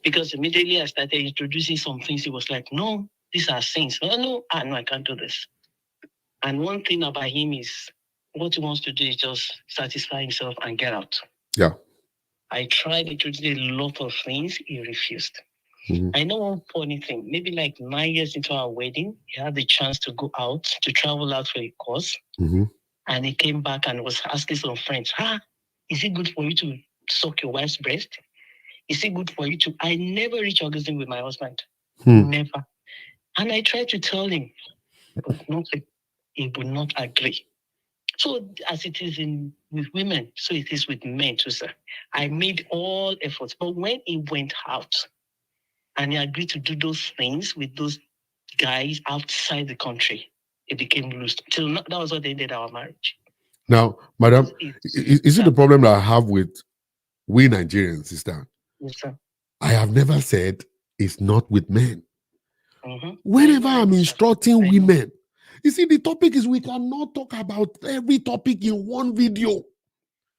Because immediately I started introducing some things, he was like, no, these are sins. No, I can't do this. And one thing about him is what he wants to do is just satisfy himself and get out. Yeah. I tried introducing a lot of things, he refused. I know one funny thing. Maybe like 9 years into our wedding, he had the chance to go out, to travel out for a course. And he came back and was asking some friends, is it good for you to suck your wife's breast? Is it good for you to? I never reached orgasm with my husband. Never. And I tried to tell him, but nothing. He would not agree. So as it is with women, so it is with men too, sir. I made all efforts. But when he went out and he agreed to do those things with those guys outside the country, it became loose. Till now, that was what ended our marriage. Now, madam, is it the problem that I have with we Nigerians, sister? Yes, sir. I have never said it's not with men. Whenever I'm instructing women, you see, the topic is we cannot talk about every topic in one video.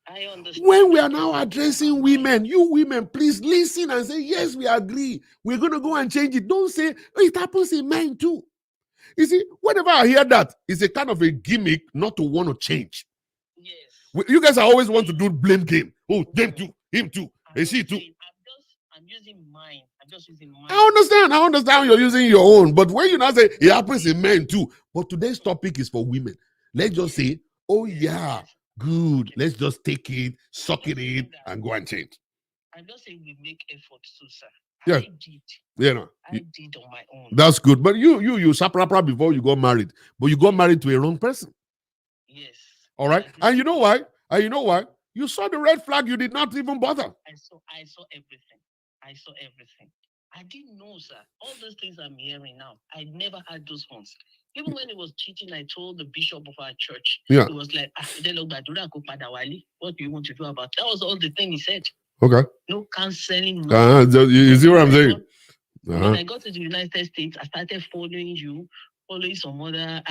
I understand. When we are now addressing women, you women, please listen and say, yes, we agree. We're going to go and change it. Don't say, it happens in men too. You see, whenever I hear that, it's a kind of a gimmick not to want to change. Yes. You guys always want to do blame game. Oh, them too, him too, and she too. I'm using mine. I'm just using mine. I understand you're using your own. But when you now say it happens in men too. But today's topic is for women. Let's just say, oh yeah, good. Let's just take it, suck it in, and go and change. I'm just saying we make effort too, sir. Yeah. I did. Yeah, no. I did on my own. That's good. But you saprapra before you got married. But you got married to a wrong person. Yes. All right. And you know why? You saw the red flag, you did not even bother. I saw everything. I didn't know, sir. All those things I'm hearing now, I never had those ones. Even when he was cheating, I told the bishop of our church. Yeah. He was like, what do you want to do about it? That was all the thing he said. Okay. No counseling. You see what I'm saying? When I got to the United States, I started following some other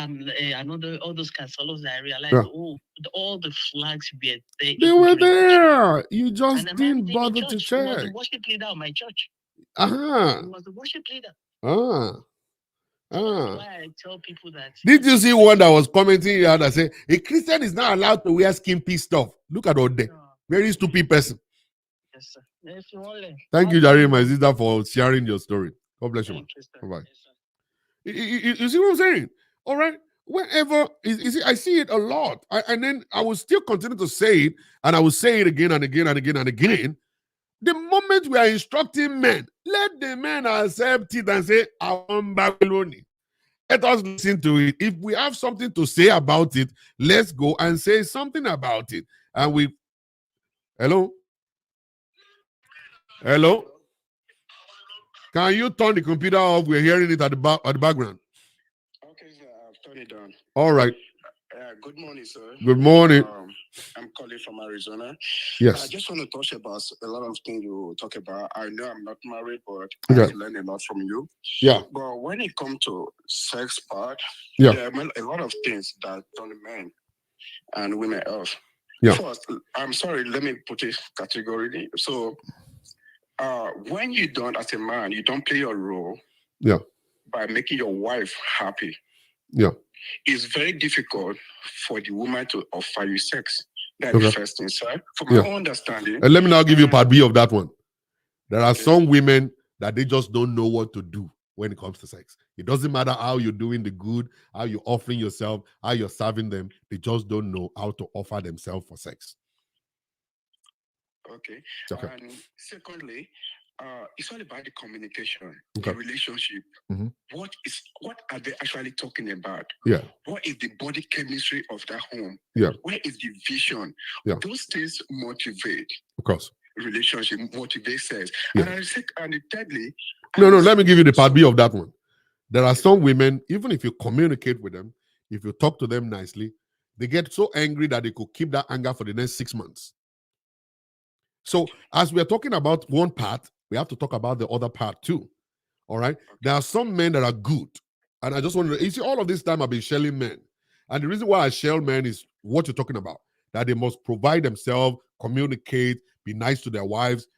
all those counselors. I realized, all the flags were there. They were there. You just didn't bother to check. He was the worship leader of my church. He was the worship leader. That's why I tell people that. Did you see one that was commenting here that said a Christian is not allowed to wear skimpy stuff? Look at all that. Very stupid person. Yes, sir. If you want to. Thank you, Jare, my sister, for sharing your story. God bless you. Bye-bye. Yes, you see what I'm saying? All right. Whenever I see it a lot. And then I will still continue to say it, and I will say it again and again and again and again. The moment we are instructing men, let the men accept it and say, I want Babylon. Let us listen to it. If we have something to say about it, let's go and say something about it. And we... Hello? Can you turn the computer off? We're hearing it at the background. Okay, sir. I've turned it down. All right. Good morning, sir. Good morning. I'm calling from Arizona. Yes. I just want to touch about a lot of things you talk about. I know I'm not married, but Okay. I've learned a lot from you. Yeah. But when it comes to sex part, yeah, there are a lot of things that turn men and women off. Yeah. First, I'm sorry, let me put it categorically. So, when you don't, as a man, you don't play your role. Yeah. By making your wife happy. Yeah. It's very difficult for the woman to offer you sex. That's Okay. the first thing, sir. From my understanding. And let me now give you part B of that one. There are some women that they just don't know what to do when it comes to sex. It doesn't matter how you're doing the good, how you're offering yourself, how you're serving them. They just don't know how to offer themselves for sex. Okay. And secondly, it's all about the communication, the relationship. What are they actually talking about? Yeah. What is the body chemistry of that home? Yeah. Where is the vision? Yeah. Those things motivate. Of course. relationship motivates sex. Yeah. And thirdly, no, let me give you the part B of that one. There are some women, even if you communicate with them, if you talk to them nicely, they get so angry that they could keep that anger for the next 6 months. So as we're talking about one part, we have to talk about the other part too. All right. There are some men that are good. And I just want to, you see, all of this time I've been shelling men. And the reason why I shell men is what you're talking about, that they must provide themselves, communicate, be nice to their wives.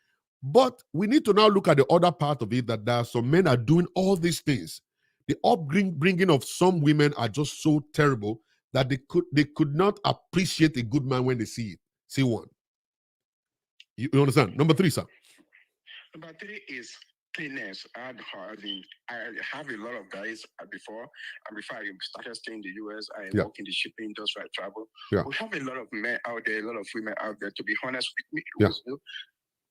But we need to now look at the other part of it, that there are some men are doing all these things. The upbringing of some women are just so terrible that they could not appreciate a good man when they see it. See one. You understand? Number 3, sir. Number 3 is cleanness. I have a lot of guys before I started staying in the US. I work in the shipping industry, I travel. Yeah. We have a lot of men out there, a lot of women out there. To be honest with me,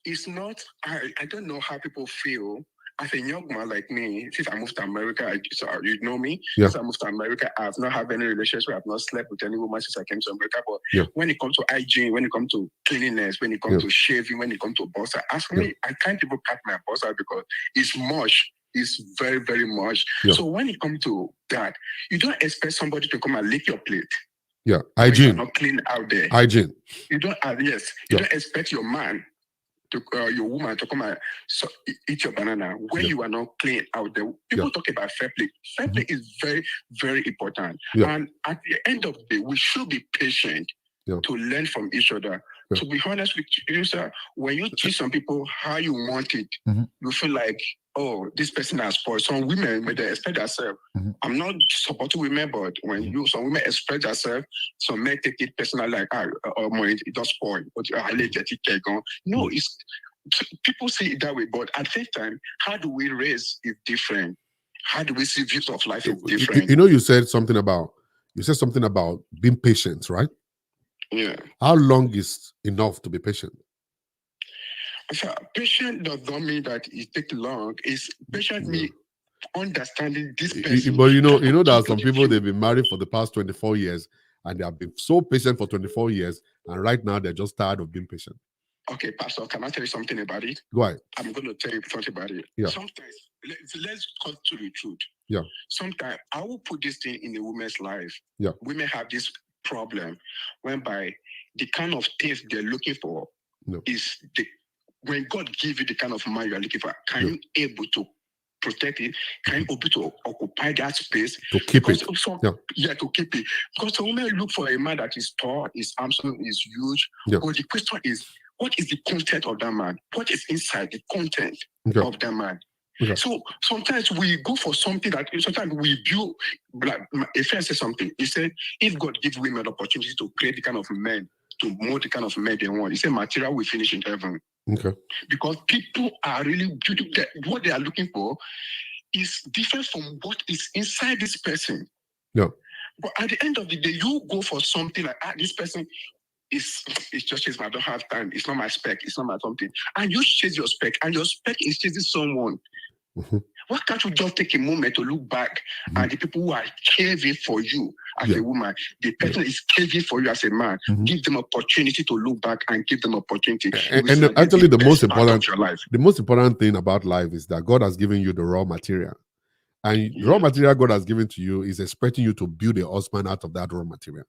it's not, I don't know how people feel. As a young man like me, since I moved to America, you know me, since I moved to America, I've not had any relationship, I've not slept with any woman since I came to America. But when it comes to hygiene, when it comes to cleanliness, when it comes to shaving, when it comes to bossa, ask me, I can't even cut my bossa because it's much. It's very, very much. So when it comes to that, you don't expect somebody to come and lick your plate. Yeah, hygiene. You're not clean out there. Hygiene. You don't don't expect your man to your woman to come and eat your banana when you are not clean out there. People talk about fair play. Fair play is very, very important. And at the end of the day, we should be patient to learn from each other. To be honest with you, sir, when you teach some people how you want it, you feel like, oh, this person has spoiled. Some women, when they express themselves, I'm not supporting women, but when some women express themselves, some men take it personal, like, it does spoil. No, it's people see it that way, but at the same time, how do we raise it different? How do we see views of life is different? You said something about being patient, right? Yeah. How long is enough to be patient? So patient does not mean that it takes long. It's patient me understanding this person. But you know there are some people, they've been married for the past 24 years and they have been so patient for 24 years, and right now they're just tired of being patient. Okay, Pastor, can I tell you something about it? Go ahead. I'm going to tell you something about it. Yeah. Sometimes, let's cut to the truth. Yeah. Sometimes I will put this thing in a woman's life. Yeah. Women have this problem whereby the kind of things they're looking for is when God gives you the kind of man you're looking for, can you able to protect it? Can you able to occupy that space? To keep it. To keep it. Because some women look for a man that is tall, is handsome, is huge. Yeah. But the question is, what is the content of that man? What is inside the content of that man? Okay. So sometimes we go for something that sometimes we build. Like a friend said something. He said, if God gives women the opportunity to create the kind of men, to mold the kind of men they want, he said, material will finish in heaven. Okay. Because people are really beautiful. What they are looking for is different from what is inside this person. Yeah. But at the end of the day, you go for something like this person. It's just I don't have time. It's not my spec. It's not my something. And you chase your spec, and your spec is chasing someone. Why can't you just take a moment to look back and the people who are caring for you as a woman, the person is caring for you as a man, give them opportunity to look back and give them opportunity. And actually, the most important thing about life is that God has given you the raw material. And the raw material God has given to you is expecting you to build a husband out of that raw material.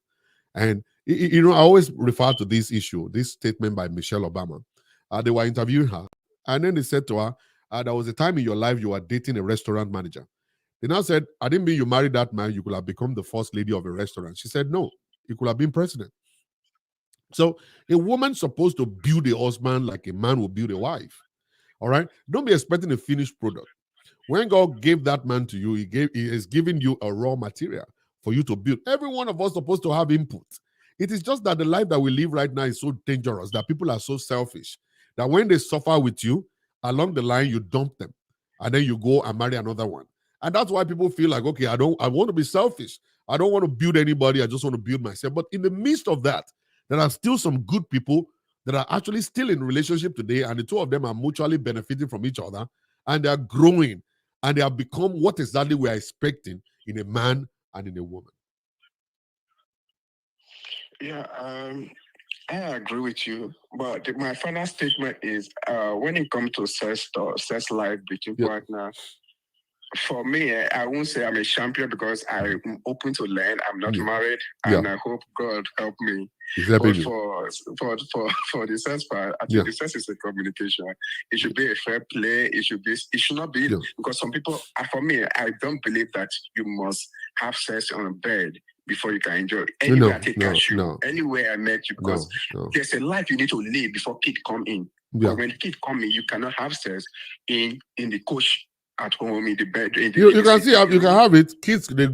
And, I always refer to this issue, this statement by Michelle Obama. They were interviewing her, and then they said to her, there was a time in your life you were dating a restaurant manager. They now said, I didn't mean you married that man, you could have become the first lady of a restaurant. She said, no, you could have been president. So a woman's supposed to build a husband like a man will build a wife. All right? Don't be expecting a finished product. When God gave that man to you, he is giving you a raw material for you to build. Every one of us is supposed to have input. It is just that the life that we live right now is so dangerous, that people are so selfish, that when they suffer with you, along the line, you dump them. And then you go and marry another one. And that's why people feel like, okay, I want to be selfish. I don't want to build anybody. I just want to build myself. But in the midst of that, there are still some good people that are actually still in relationship today. And the two of them are mutually benefiting from each other. And they are growing. And they have become what exactly we are expecting in a man and in a woman. Yeah, I agree with you, but my final statement is when it comes to sex life between partners, for me, I won't say I'm a champion because I'm open to learn. I'm not married, and I hope God help me. But for the sex part, I think the sex is a communication. It should be a fair play. It should not be because some people. For me, I don't believe that you must have sex on a bed before you can enjoy. Anywhere I take you, anywhere I met you, because there's a life you need to live before kids come in. But when kids come in, you cannot have sex in the coach at home in the bed. You can see, you can have it. Kids, they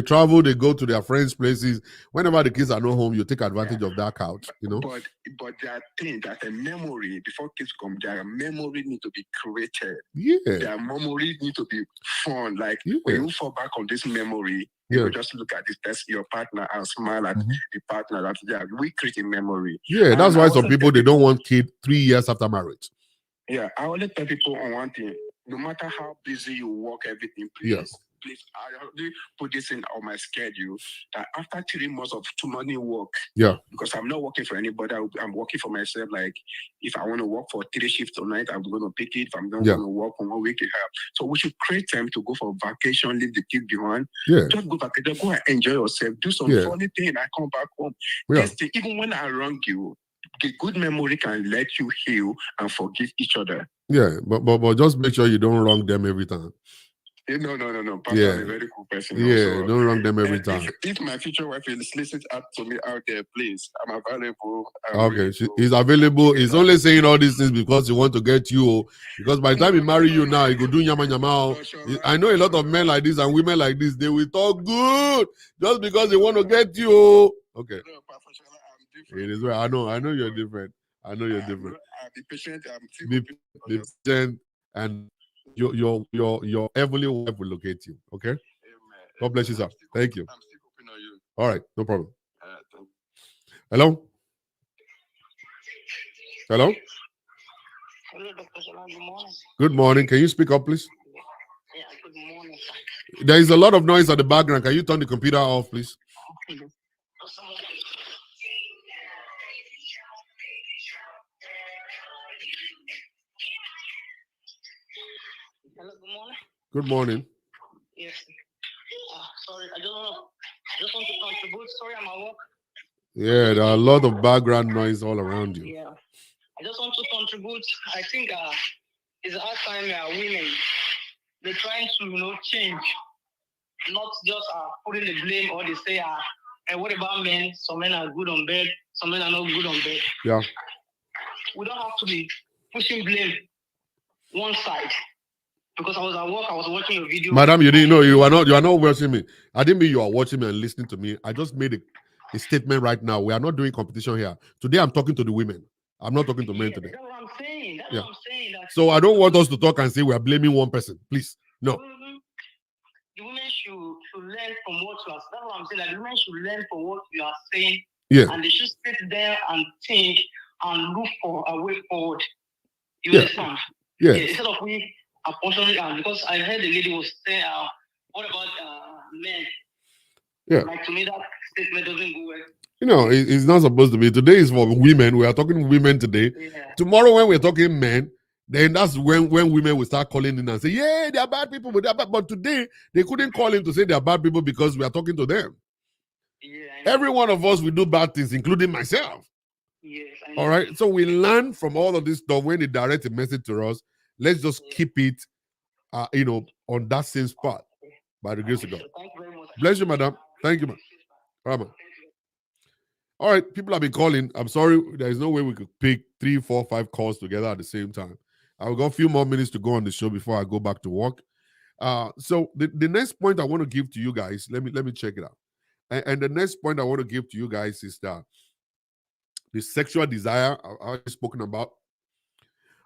travel, they go to their friends' places. Whenever the kids are not home, you take advantage of that couch, you know. But there are things that a memory before kids come. Their memory need to be created. Their memory need to be fun. Like when you fall back on this memory, you just look at this your partner and smile at the partner. That we create a memory. That's why some people they don't want kids 3 years after marriage. I only tell people on one thing. No matter how busy you work, everything, please, I already put this in on my schedule that after 3 months of too many work, because I'm not working for anybody, I'm working for myself. Like if I want to work for 3 shifts tonight, I'm going to pick it. If I'm not going to work for 1 week, so we should create time to go for vacation, leave the kids behind. Just go vacation, go and enjoy yourself, do some funny thing. I come back home. Even when I wrong you, the good memory can let you heal and forgive each other. But just make sure you don't wrong them every time. No. Pastor, I'm a very cool person. So, don't wrong them every time. If my future wife is listening to me out there, please, I'm available. He's available. He's only saying all these things because he want to get you. Because by the time he marry you now, he go do yama yama. I know a lot of men like this and women like this. They will talk good just because they want to get you. Okay. It is right. I know you're different. I know you're different. Be patient. Be patient, and your heavenly wife will locate you. Okay. Amen. God bless you, sir. Thank you. I'm still hoping on you. All right, no problem. Hello. Hello. Hello, Dr. Shola. Good morning. Good morning. Can you speak up, please? Good morning, sir. There is a lot of noise at the background. Can you turn the computer off, please? Okay. Hello, good morning. Good morning. Yes. Sorry, I just want to contribute. Sorry, I'm at work. There are a lot of background noise all around you. I just want to contribute. I think it's a hard time women. They're trying to change, not just putting the blame or they say, and what about men? Some men are good on bed, some men are not good on bed. We don't have to be pushing blame one side. Because I was at work, I was watching a video. Madam, you didn't know you are not watching me. I didn't mean you are watching me and listening to me. I just made a statement right now. We are not doing competition here. Today I'm talking to the women. I'm not talking to men today. That's what I'm saying. That's what I'm saying. So I don't want us to talk and say we are blaming one person. Please. No. The women should learn from what you are saying. That's what I'm saying. That the women should learn from what you are saying. And they should sit there and think and look for a way forward. You understand? Instead of we unfortunately, because I heard the lady was saying, what about men? Like to me, that statement doesn't go well. It's not supposed to be. Today is for women. We are talking women today. Tomorrow, when we're talking men, then that's when women will start calling in and say, yeah, they are bad people, but they're bad. But today, they couldn't call in to say they are bad people because we are talking to them. Every one of us will do bad things, including myself. All right? So we learn from all of this stuff when they direct a message to us. Let's just keep it, on that same spot by the grace of God. Thank you very much. Bless you, madam. Thank you, ma'am. All right, people have been calling. I'm sorry, there is no way we could pick 3, 4, 5 calls together at the same time. I've got a few more minutes to go on the show before I go back to work. So the next point I want to give to you guys, let me check it out. And the next point I want to give to you guys is that the sexual desire I've already spoken about.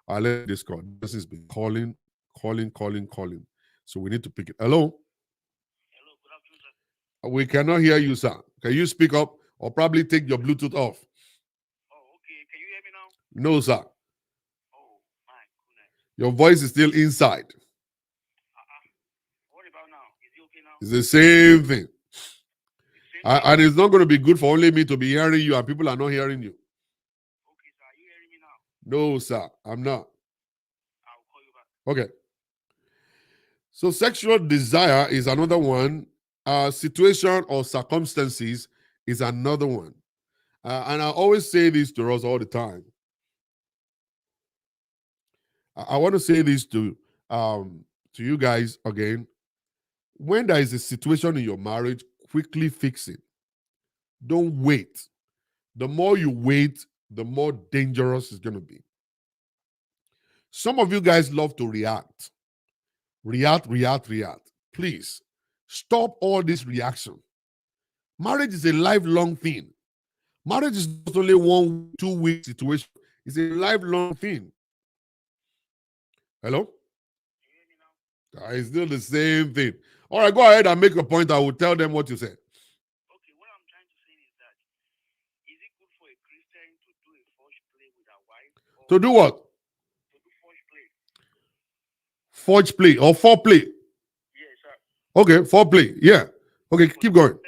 I'll let this call. This has been calling. So we need to pick it. Hello? Hello, good afternoon, sir. We cannot hear you, sir. Can you speak up or probably take your Bluetooth off? Oh, okay. Can you hear me now? No, sir. Oh, my goodness. Your voice is still inside. What about now? Is it okay now? It's the same thing. And it's not going to be good for only me to be hearing you and people are not hearing you. now? No, sir, I'm not. I'll call you back. Okay. So sexual desire is another one. Situation or circumstances is another one. And I always say this to us all the time. I want to say this to you guys again. When there is a situation in your marriage, quickly fix it. Don't wait. The more you wait, the more dangerous it's going to be. Some of you guys love to react. React. Please, stop all this reaction. Marriage is a lifelong thing. Marriage is not only 1-2 week situation. It's a lifelong thing. Hello? It's still the same thing. All right, go ahead and make a point. I will tell them what you said. Okay, what I'm trying to say is that is it good for a Christian to do a forged play with a wife? To do what? To do forged play. Forge play or foreplay? Yes, sir. Okay, foreplay. Yeah. Okay, keep going.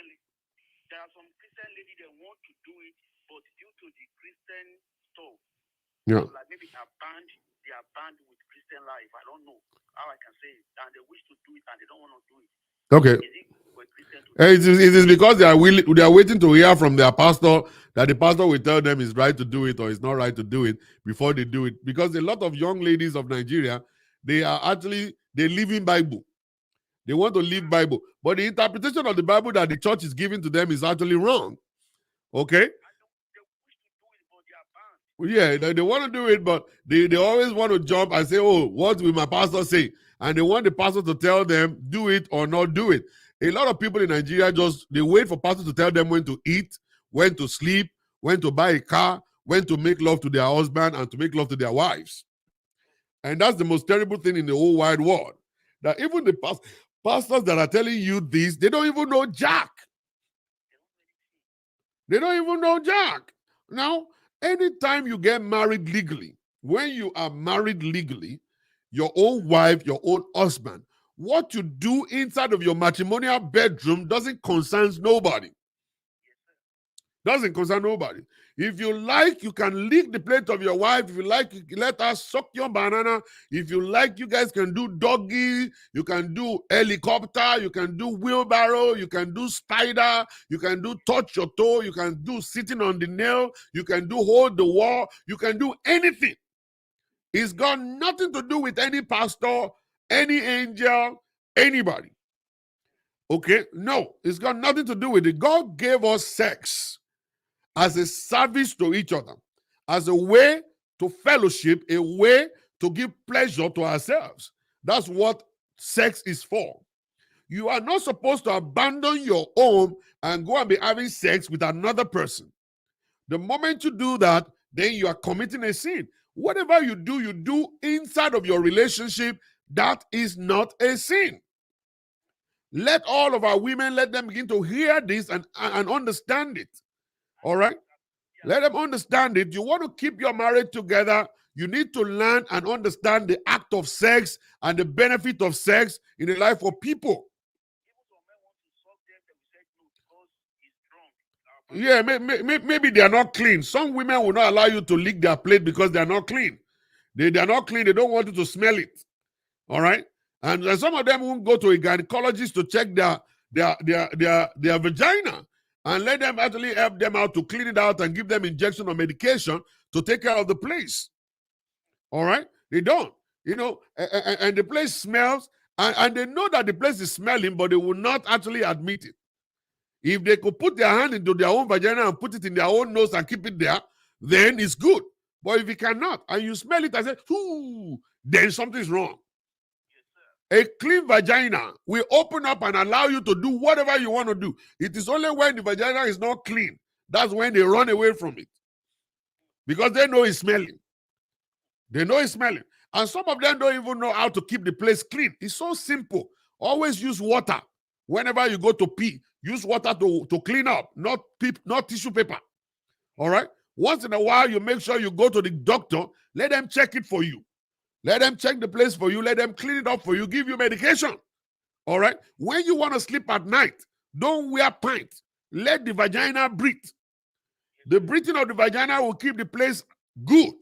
There are some Christian ladies that want to do it, but due to the Christian stuff, Yeah. like maybe they are banned with Christian life. I don't know how I can say it. And they wish to do it and they don't want to do it. Okay. Is it for a Christian to do It is because they are waiting to hear from their pastor that the pastor will tell them it's right to do it or it's not right to do it before they do it. Because a lot of young ladies of Nigeria, they live in Bible. They want to live Bible. But the interpretation of the Bible that the church is giving to them is actually wrong. Okay? Yeah, they want to do it, but they always want to jump and say, oh, what will my pastor say? And they want the pastor to tell them, do it or not do it. A lot of people in Nigeria they wait for pastor to tell them when to eat, when to sleep, when to buy a car, when to make love to their husband and to make love to their wives. And that's the most terrible thing in the whole wide world. That even the pastors that are telling you this, they don't even know jack. They don't even know jack. Now, anytime you get married legally, when you are married legally, your own wife, your own husband, what you do inside of your matrimonial bedroom doesn't concern nobody. Doesn't concern nobody. If you like, you can lick the plate of your wife. If you like, you can let her suck your banana. If you like, you guys can do doggy. You can do helicopter. You can do wheelbarrow. You can do spider. You can do touch your toe. You can do sitting on the nail. You can do hold the wall. You can do anything. It's got nothing to do with any pastor, any angel, anybody. Okay? No, it's got nothing to do with it. God gave us sex as a service to each other, as a way to fellowship, a way to give pleasure to ourselves. That's what sex is for. You are not supposed to abandon your home and go and be having sex with another person. The moment you do that, then you are committing a sin. Whatever you do inside of your relationship, that is not a sin. Let all of our women, let them begin to hear this and understand it. All right? Let them understand it. You want to keep your marriage together, you need to learn and understand the act of sex and the benefit of sex in the life of people. Yeah, maybe they are not clean. Some women will not allow you to lick their plate because they are not clean. They are not clean. They don't want you to smell it. All right? And some of them won't go to a gynecologist to check their vagina and let them actually help them out to clean it out and give them injection or medication to take care of the place. All right? They don't. You know, and the place smells, and they know that the place is smelling, but they will not actually admit it. If they could put their hand into their own vagina and put it in their own nose and keep it there, then it's good. But if you cannot, and you smell it and say, ooh, then something's wrong. A clean vagina will open up and allow you to do whatever you want to do. It is only when the vagina is not clean, that's when they run away from it. Because they know it's smelling. They know it's smelling. And some of them don't even know how to keep the place clean. It's so simple. Always use water. Whenever you go to pee, use water to clean up, not tissue paper. All right? Once in a while, you make sure you go to the doctor. Let them check it for you. Let them check the place for you. Let them clean it up for you. Give you medication. All right? When you want to sleep at night, don't wear pants. Let the vagina breathe. The breathing of the vagina will keep the place good.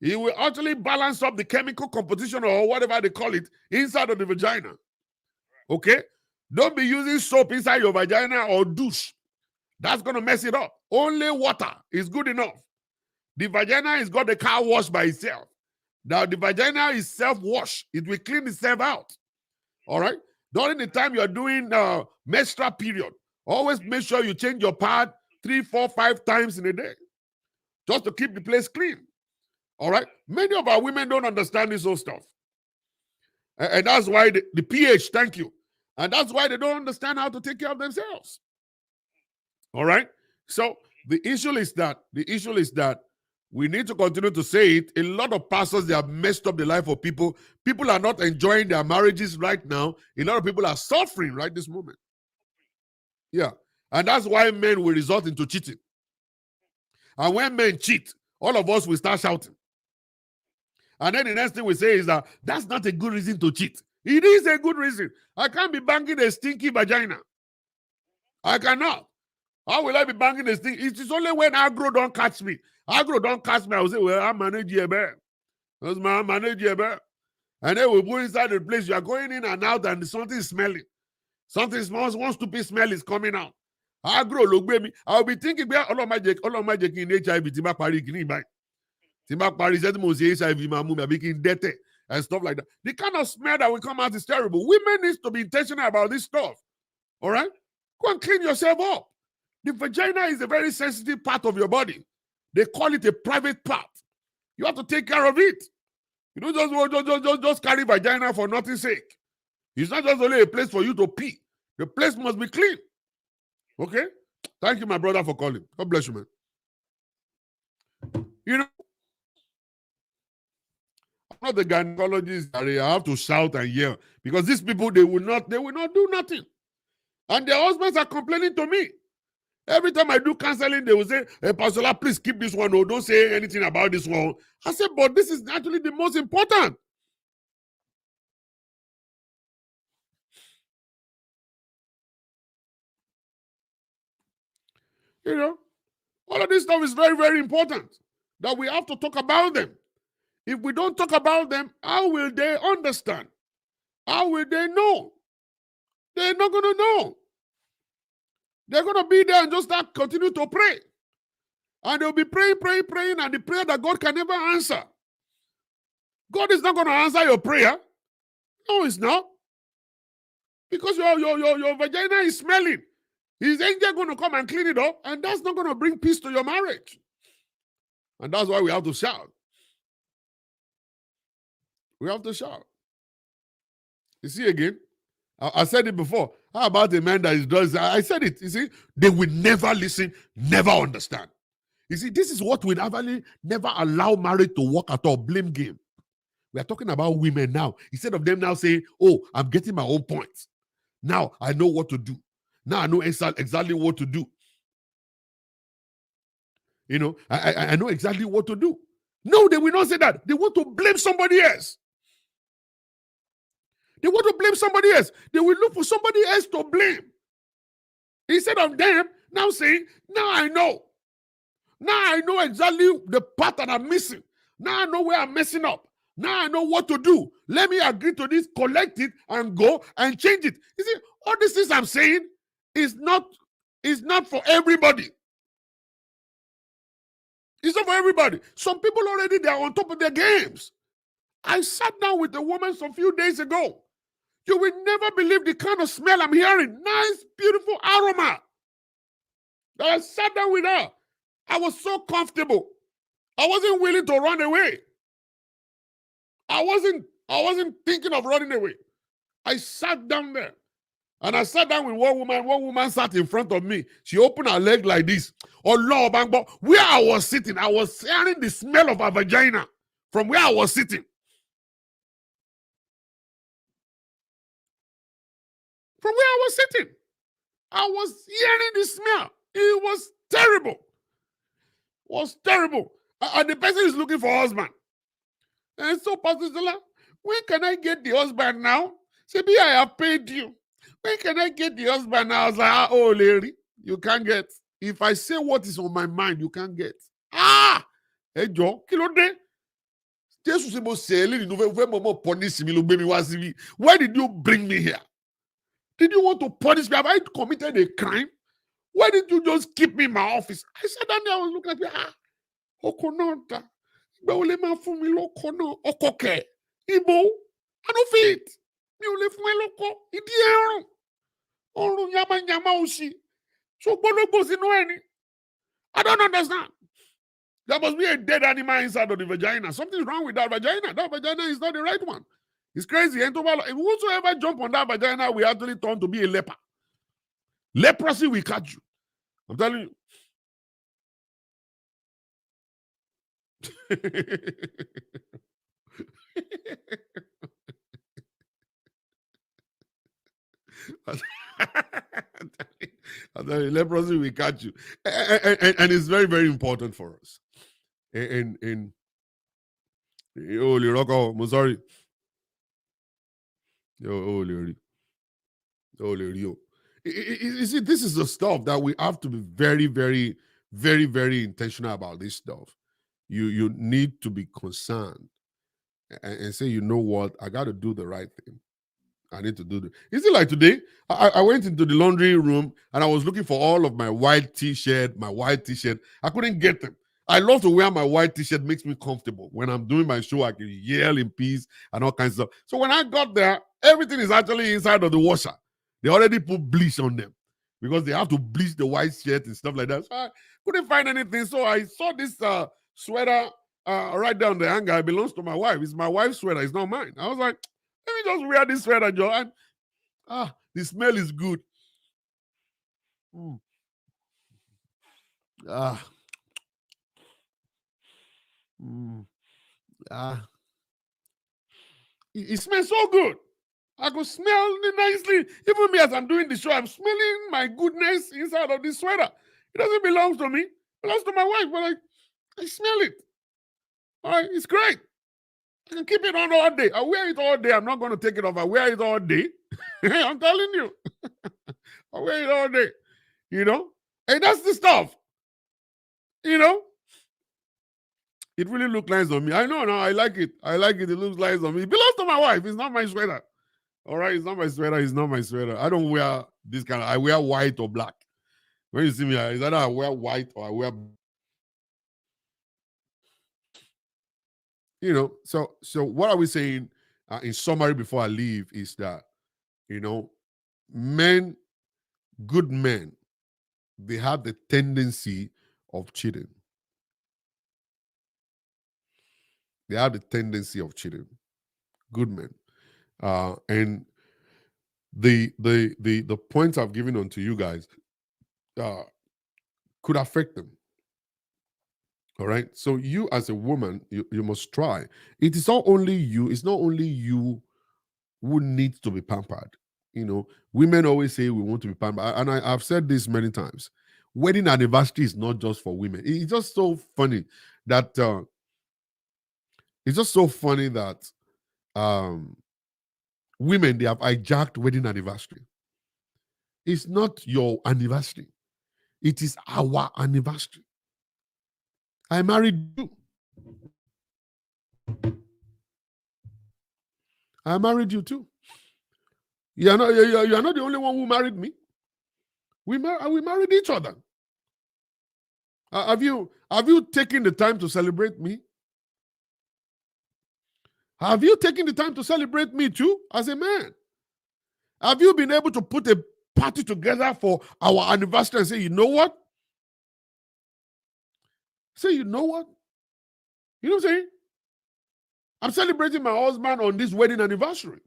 It will actually balance up the chemical composition or whatever they call it inside of the vagina. Okay? Don't be using soap inside your vagina or douche. That's going to mess it up. Only water is good enough. The vagina is got the car wash by itself. Now, the vagina is self-wash. It will clean itself out. All right? During the time you are doing menstrual period, always make sure you change your pad 3, 4, 5 times in a day, just to keep the place clean. All right? Many of our women don't understand this whole stuff. And that's why the pH, thank you. And that's why they don't understand how to take care of themselves. All right? So the issue is that we need to continue to say it. A lot of pastors, they have messed up the life of people. People are not enjoying their marriages right now. A lot of people are suffering right this moment. Yeah. And that's why men will resort into cheating. And when men cheat, all of us will start shouting. And then the next thing we say is that that's not a good reason to cheat. It is a good reason. I can't be banging a stinky vagina. I cannot. How will I be banging a stinky? It is only when agro don't catch me. Agro don't catch me. I will say, well, I manage you better. Because I manage you better. And then we go inside the place. You are going in and out and something is smelling. Something smells. One stupid smell is coming out. Agro look baby. I'll be thinking, all of my in HIV, Timba Pari, Timba Pari said, HIV, I'll be indebted and stuff like that. The kind of smell that will come out is terrible. Women need to be intentional about this stuff. All right? Go and clean yourself up. The vagina is a very sensitive part of your body. They call it a private part. You have to take care of it. You don't just carry vagina for nothing's sake. It's not just only a place for you to pee. The place must be clean. Okay? Thank you, my brother, for calling. God bless you, man. You know, I'm not the gynecologist. I have to shout and yell because these people, they will not do nothing. And their husbands are complaining to me. Every time I do counseling, they will say, hey, Pastor, please keep this one. Or don't say anything about this one. I said, but this is actually the most important. You know, all of this stuff is very, very important that we have to talk about them. If we don't talk about them, how will they understand? How will they know? They're not going to know. They're going to be there and just continue to pray. And they'll be praying, and the prayer that God can never answer. God is not going to answer your prayer. No, it's not. Because your vagina is smelling. His angel going to come and clean it up, and that's not going to bring peace to your marriage. And that's why we have to shout. We have to shout. You see again? I said it before. How about a man that is does? I said it. You see, they will never listen, never understand. You see, this is what we never allow marriage to work at all. Blame game. We are talking about women now. Instead of them now saying, oh, I'm getting my own points. Now I know what to do. Now I know exactly what to do. You know, I know exactly what to do. No, they will not say that. They want to blame somebody else. They want to blame somebody else. They will look for somebody else to blame. Instead of them now saying, now I know. Now I know exactly the part that I'm missing. Now I know where I'm messing up. Now I know what to do. Let me agree to this, collect it, and go and change it. You see, all these things I'm saying is not for everybody. It's not for everybody. Some people already, they are on top of their games. I sat down with a woman some few days ago. You will never believe the kind of smell I'm hearing. Nice, beautiful aroma. I sat down with her. I was so comfortable. I wasn't willing to run away. I wasn't thinking of running away. I sat down there. And I sat down with one woman. One woman sat in front of me. She opened her leg like this. Oh, Lord, where I was sitting, I was hearing the smell of her vagina from where I was sitting. From where I was sitting, I was hearing the smell. It was terrible. It was terrible. And the person is looking for a husband. And so, Pastor Stella, when can I get the husband now? Say, I have paid you. When can I get the husband now? I was like, oh, Larry, you can't get. If I say what is on my mind, you can't get. Hey, Joe, kilo de. Jesus punish me. Why did you bring me here? Did you want to punish me? Have I committed a crime? Why did you just keep me in my office? I said that I was looking at me. Okonota. Beolema fún mi loko na okoke. Ibo. I don't fit. Mi ò lè fún ẹ loko. Ìdí ẹ̀rùn. Ọrùn yama òṣì. So gbólógbò sínú ẹni. I don't understand. There must be a dead animal inside of the vagina. Something's wrong with that vagina. That vagina is not the right one. It's crazy. If whosoever jump on that vagina, we actually turn to be a leper. Leprosy will catch you. I'm telling you. I'm telling you, leprosy will catch you. And it's very, very important for us. I'm sorry. You see, this is the stuff that we have to be very, very, very, very intentional about. This stuff. You need to be concerned and say, you know what, I got to do the right thing. I need to do this. Is it like today? I went into the laundry room and I was looking for all of my white t-shirt. I couldn't get them. I love to wear my white t-shirt. Makes me comfortable. When I'm doing my show, I can yell in peace and all kinds of stuff. So when I got there, everything is actually inside of the washer. They already put bleach on them because they have to bleach the white shirt and stuff like that. So I couldn't find anything. So I saw this sweater right down the hanger. It belongs to my wife. It's my wife's sweater. It's not mine. I was like, let me just wear this sweater, Joe. And the smell is good. It smells so good. I could smell it nicely. Even me, as I'm doing the show, I'm smelling my goodness inside of this sweater. It doesn't belong to me. It belongs to my wife, but I smell it. All right, it's great. I can keep it on all day. I wear it all day. I'm not going to take it off. I wear it all day. I'm telling you. I wear it all day. You know? And that's the stuff. You know? It really looks nice on me. I know now. I like it. I like it. It looks nice on me. It belongs to my wife. It's not my sweater. All right? It's not my sweater. It's not my sweater. I don't wear this kind of... I wear white or black. When you see me, it's either I wear white or I wear... You know, so what are we saying in summary before I leave is that, you know, men, good men, they have the tendency of cheating. They have the tendency of cheating. Good men. And the points I've given onto you guys could affect them. All right. So you as a woman, you must try. It is not only you, it's not only you who needs to be pampered. You know, women always say we want to be pampered. And I've said this many times. Wedding anniversary is not just for women. It's just so funny that women, they have hijacked wedding anniversary. It's not your anniversary. It is our anniversary. I married you. I married you too. You are not the only one who married me. We married each other. Have you taken the time to celebrate me? Have you taken the time to celebrate me too as a man? Have you been able to put a party together for our anniversary and say, you know what? Say, you know what? You know what I'm saying? I'm celebrating my husband on this wedding anniversary.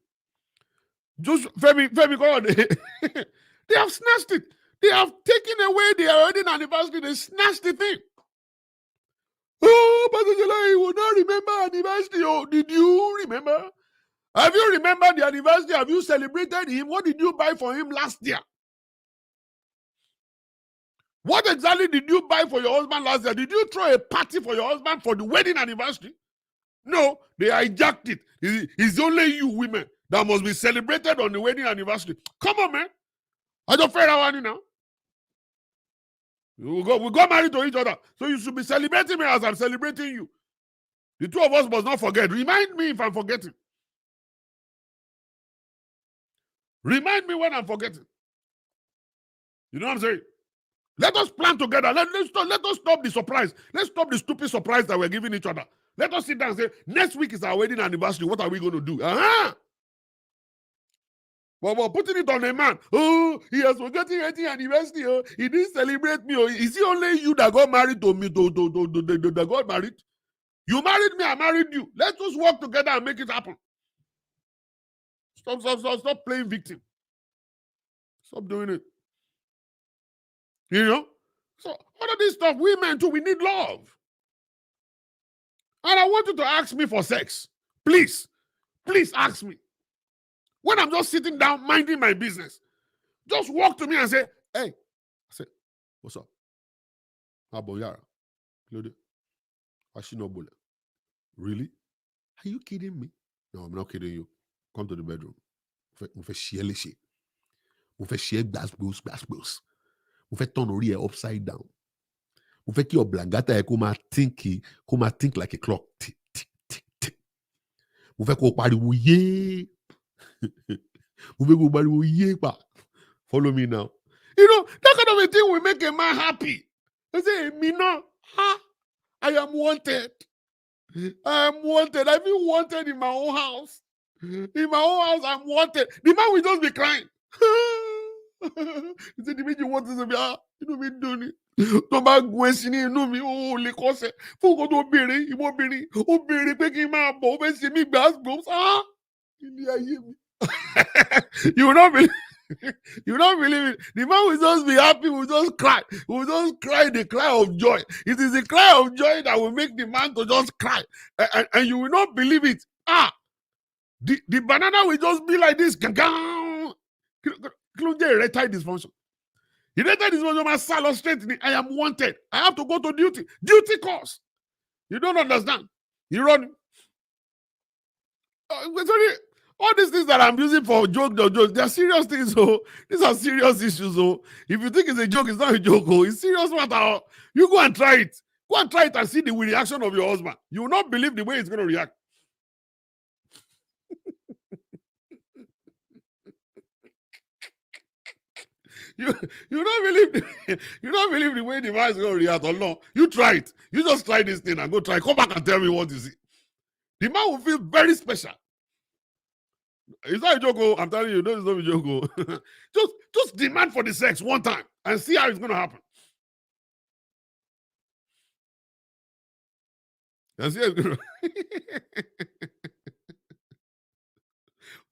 Just Femi God, they have snatched it. They have taken away their wedding anniversary. They snatched the thing. Oh, Pastor Jela, you will not remember anniversary. Oh, did you remember? Have you remembered the anniversary? Have you celebrated him? What did you buy for him last year? What exactly did you buy for your husband last year? Did you throw a party for your husband for the wedding anniversary? No, they hijacked it. It's only you women that must be celebrated on the wedding anniversary. Come on, man. I don't fair one now. We got married to each other. So you should be celebrating me as I'm celebrating you. The two of us must not forget. Remind me if I'm forgetting. Remind me when I'm forgetting. You know what I'm saying? Let us plan together. Let us stop the surprise. Let's stop the stupid surprise that we're giving each other. Let us sit down and say, next week is our wedding anniversary. What are we going to do? But we're putting it on a man. Oh, he has forgotten 18th anniversary. Oh, he didn't celebrate me. Oh, is it only you that got married to me? That got married? You married me, I married you. Let's just work together and make it happen. Stop playing victim. Stop doing it. You know? So all of this stuff, we men too, we need love. And I want you to ask me for sex. Please. Please ask me. When I'm just sitting down, minding my business, just walk to me and say, hey. I say, what's up? Aboyara. Really? Are you kidding me? No, I'm not kidding you. Come to the bedroom. Mo fẹ́ ṣe léṣe. Mo fẹ́ ṣe gbàgbós. Mo fẹ́ turn orí ẹ upside down. Mo fẹ́ kí ọ̀blàngátà ẹ kó máa think like a clock. Tick, tick, tick, tick. Mo fẹ́ kó pariwo yé. Mo fẹ́ kó pariwo yé pa. Follow me now. You know, that kind of a thing will make a man happy. I say, me no. I am wanted. I am wanted. I feel wanted in my own house. In my own house, I'm wanted. The man will just be crying. He said, the minute you want to be, you know me doing it. Tó bá gun ẹṣin ní inú mi, ó lè kọsẹ̀. Fún nǹkan tó béèrè, ìmọ̀bìnrin, ó béèrè pé kí n máa bọ̀, ó fẹ́ ṣe mí gbàgbọ́. Ilé ayé mi. You will not believe. You don't believe it. The man will just be happy, will just cry. Will just cry the cry of joy. It is the cry of joy that will make the man to just cry. And you will not believe it. The banana will just be like this. Erectile dysfunction. Erectile dysfunction must sell straight. I am wanted. I have to go to duty. Duty calls. You don't understand. You run. Sorry. All these things that I'm using for joke, they are serious things. So these are serious issues. So if you think it's a joke, it's not a joke. It's serious matter. You go and try it. Go and try it and see the reaction of your husband. You will not believe the way he's going to react. You don't believe the way the man is going to react or no. You try it. You just try this thing and go try. Come back and tell me what you see. The man will feel very special. It's not a joke. I'm telling you, no, it's not a joke. Just demand for the sex one time and see how it's going to happen. And see how it's going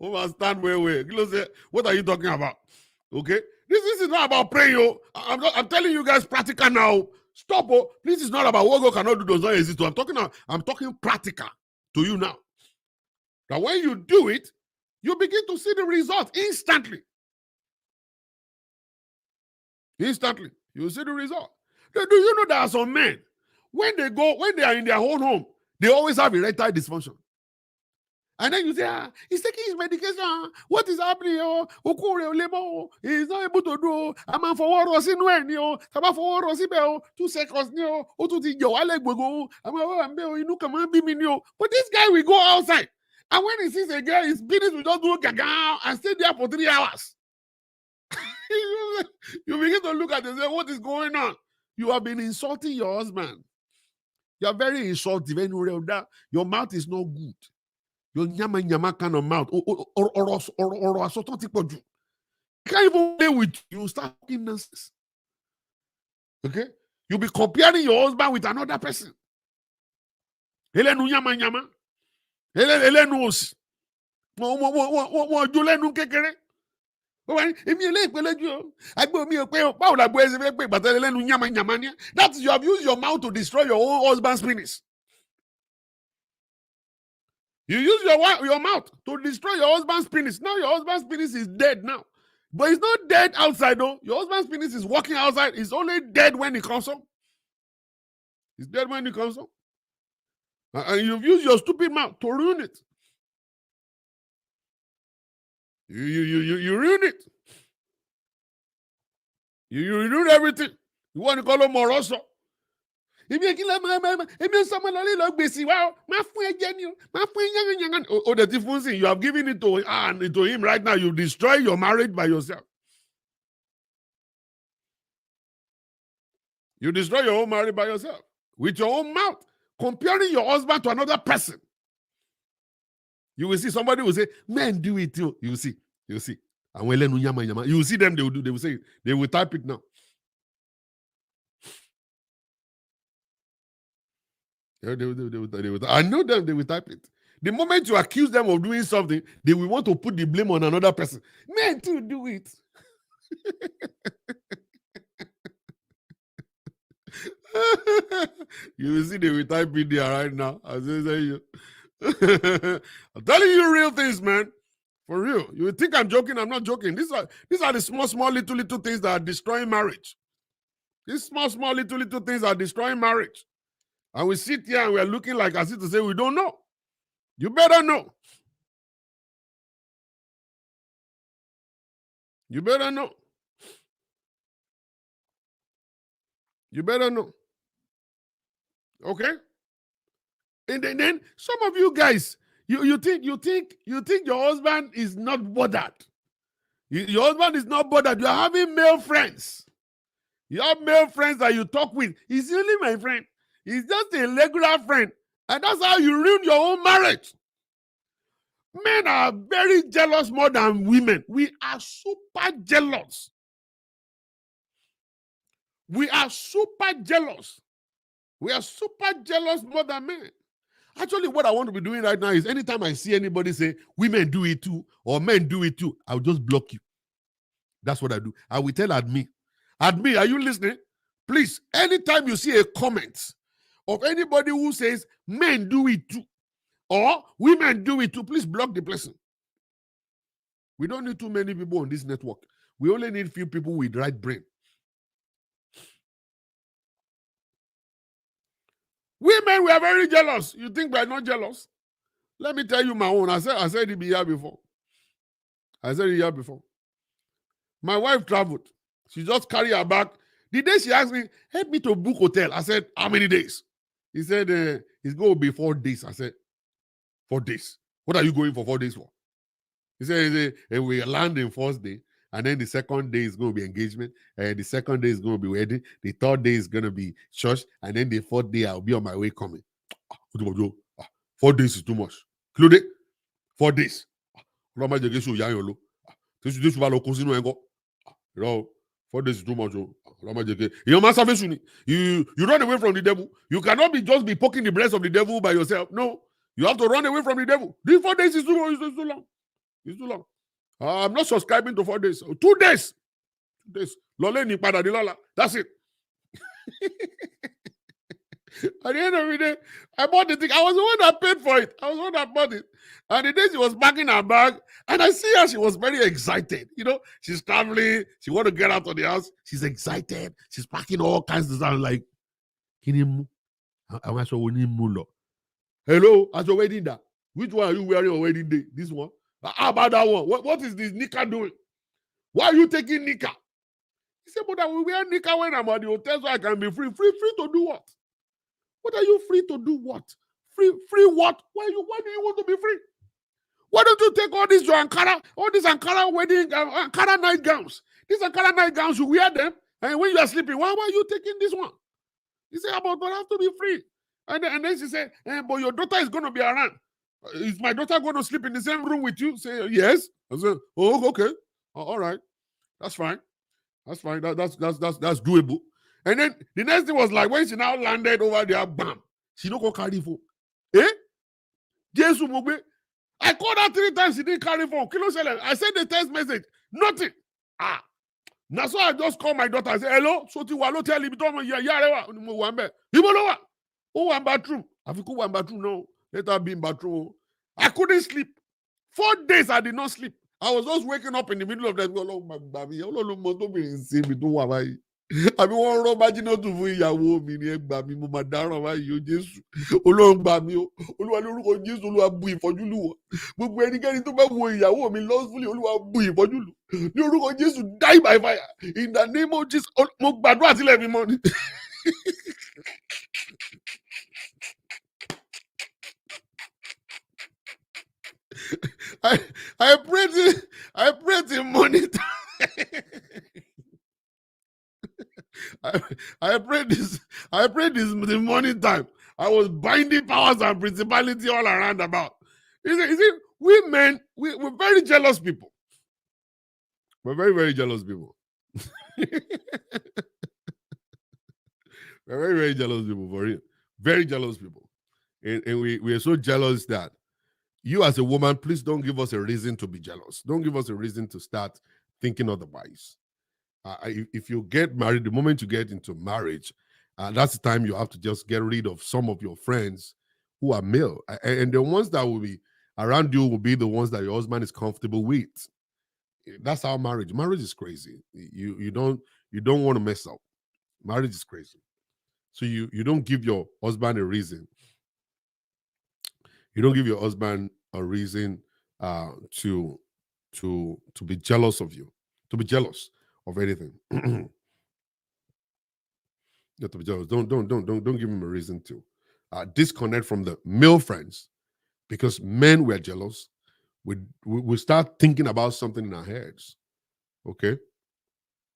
to stand way. What are you talking about? Okay? This is not about praying. I'm telling you guys practical now. Stop. This is not about what God cannot do does not exist. I'm talking practical to you now. That when you do it, you begin to see the result instantly. Instantly. You see the result. Do you know there are some men, when they are in their own home, they always have erectile dysfunction. And then you say, he's taking his medication. What is happening? He's not able to do. I'm on for 2 seconds. But this guy will go outside. And when he sees a girl, his penis will just do gaga and stay there for 3 hours. You begin to look at it and say, what is going on? You have been insulting your husband. You are very insulting. Your mouth is not good. Your nyama kind of mouth. You can't even play with you. Start talking nonsense. Okay? You'll be comparing your husband with another person. Helenu nyama. Helenu os. Jolenu kekere. That is, you have used your mouth to destroy your own husband's penis. You use your mouth to destroy your husband's penis. Now your husband's penis is dead now. But it's not dead outside though. Your husband's penis is walking outside. It's only dead when he comes home. It's dead when he comes home. And you've used your stupid mouth to ruin it. You ruin it. You ruin everything. You want to call him Moroso. If you kill if you someone a little busy, wow, my friend Jenny, my friend young, oh, the difference you have given it to him right now. You destroy your marriage by yourself. You destroy your own marriage by yourself with your own mouth, comparing your husband to another person. You will see somebody will say, "Men do it too." You will see. And when you will see them, they will do. They will say, they will type it now. They will, I know them. They will type it. The moment you accuse them of doing something, they will want to put the blame on another person. Men too do it. You will see they will type in there right now. I'm telling you real things, man. For real. You will think I'm joking. I'm not joking. These are the small, little things that are destroying marriage. These small, little things are destroying marriage. And we sit here and we are looking like as if to say we don't know. You better know. You better know. You better know. Okay? And then some of you guys, you think your husband is not bothered. Your husband is not bothered. You are having male friends. You have male friends that you talk with. He's only my friend. He's just a regular friend. And that's how you ruin your own marriage. Men are very jealous more than women. We are super jealous. We are super jealous. We are super jealous more than men. Actually, what I want to be doing right now is anytime I see anybody say, women do it too, or men do it too, I'll just block you. That's what I do. I will tell Admi, are you listening? Please, anytime you see a comment of anybody who says, men do it too, or women do it too, please block the person. We don't need too many people on this network. We only need few people with right brain. Women, we are very jealous. You think we are not jealous? Let me tell you my own. I said it here before. My wife traveled. She just carried her bag. The day she asked me, help me to book hotel. I said, how many days? He said, it's going to be 4 days. I said, 4 days. What are you going for 4 days for? He said, we land in first day. And then the second day is going to be engagement. The second day is going to be wedding. The third day is going to be church. And then the fourth day, I'll be on my way coming. 4 days is too much. Included 4 days. 4 days is too much. You run away from the devil. You cannot just be poking the breast of the devil by yourself. No. You have to run away from the devil. These 4 days is too long. It's too long. I'm not subscribing to 4 days. 2 days. 2 days. That's it. At the end of the day, I bought the thing. I was the one that paid for it. I was the one that bought it. And the day she was packing her bag, and I see her, she was very excited. You know, she's traveling. She want to get out of the house. She's excited. She's packing all kinds of stuff. Like, hello, at your wedding day. Which one are you wearing on wedding day? This one? How about that one? What is this Nika doing? Why are you taking Nika? He said, but I will wear Nika when I'm at the hotel so I can be free. Free to do what? What are you free to do what? Free what? Why do you want to be free? Why don't you take all these Ankara wedding, Ankara night gowns? These Ankara night gowns, you wear them, and when you are sleeping, why are you taking this one? He said, but I have to be free. And then she said, but your daughter is going to be around. Is my daughter going to sleep in the same room with you? Say, yes. I said, oh, okay. All right. That's fine. That's fine. That's doable. And then the next thing was like, when she now landed over there, bam, she don't go carry phone. Jesus Mugbe. I called her 3 times, she didn't carry phone. I sent a text message. Nothing. Now so I just called my daughter. I said, hello, Soti Walo tell him, one bathroom. Have you one bathroom now? Let her be in bathroom. I couldn't sleep. 4 days I did not sleep. I was just waking up in the middle of the night. Àbí wọ́n rọ́ májínátù fún ìyàwó mi ní ẹgbà mi mo máa dáràn báyìí o Jésù Ọlọ́run gbà mí o Olúwa lórúkọ Jésù Olúwa bu ìfọ́jú lù wọ́n gbogbo ẹnikẹ́ni tó bá wo ìyàwó mi lọ́sùlì Olúwa bu ìfọ́jú lù ní orúkọ Jésù die by fire in the name of Jesus mo gbàdúrà sílẹ̀ mi mọ́ ni. I pray till morning time. I prayed this the morning time. I was binding powers and principality all around about. You see, we men, we're very jealous people. We're very, very jealous people. We're very, very jealous people, for real. Very jealous people. And we are so jealous that you as a woman, please don't give us a reason to be jealous. Don't give us a reason to start thinking otherwise. If you get married, the moment you get into marriage, that's the time you have to just get rid of some of your friends who are male. And the ones that will be around you will be the ones that your husband is comfortable with. That's how marriage is crazy. You don't want to mess up. Marriage is crazy. So you don't give your husband a reason. You don't give your husband a reason to be jealous of you, to be jealous of anything. Not to be jealous. Don't give him a reason to disconnect from the male friends, because men were jealous. We start thinking about something in our heads. Okay,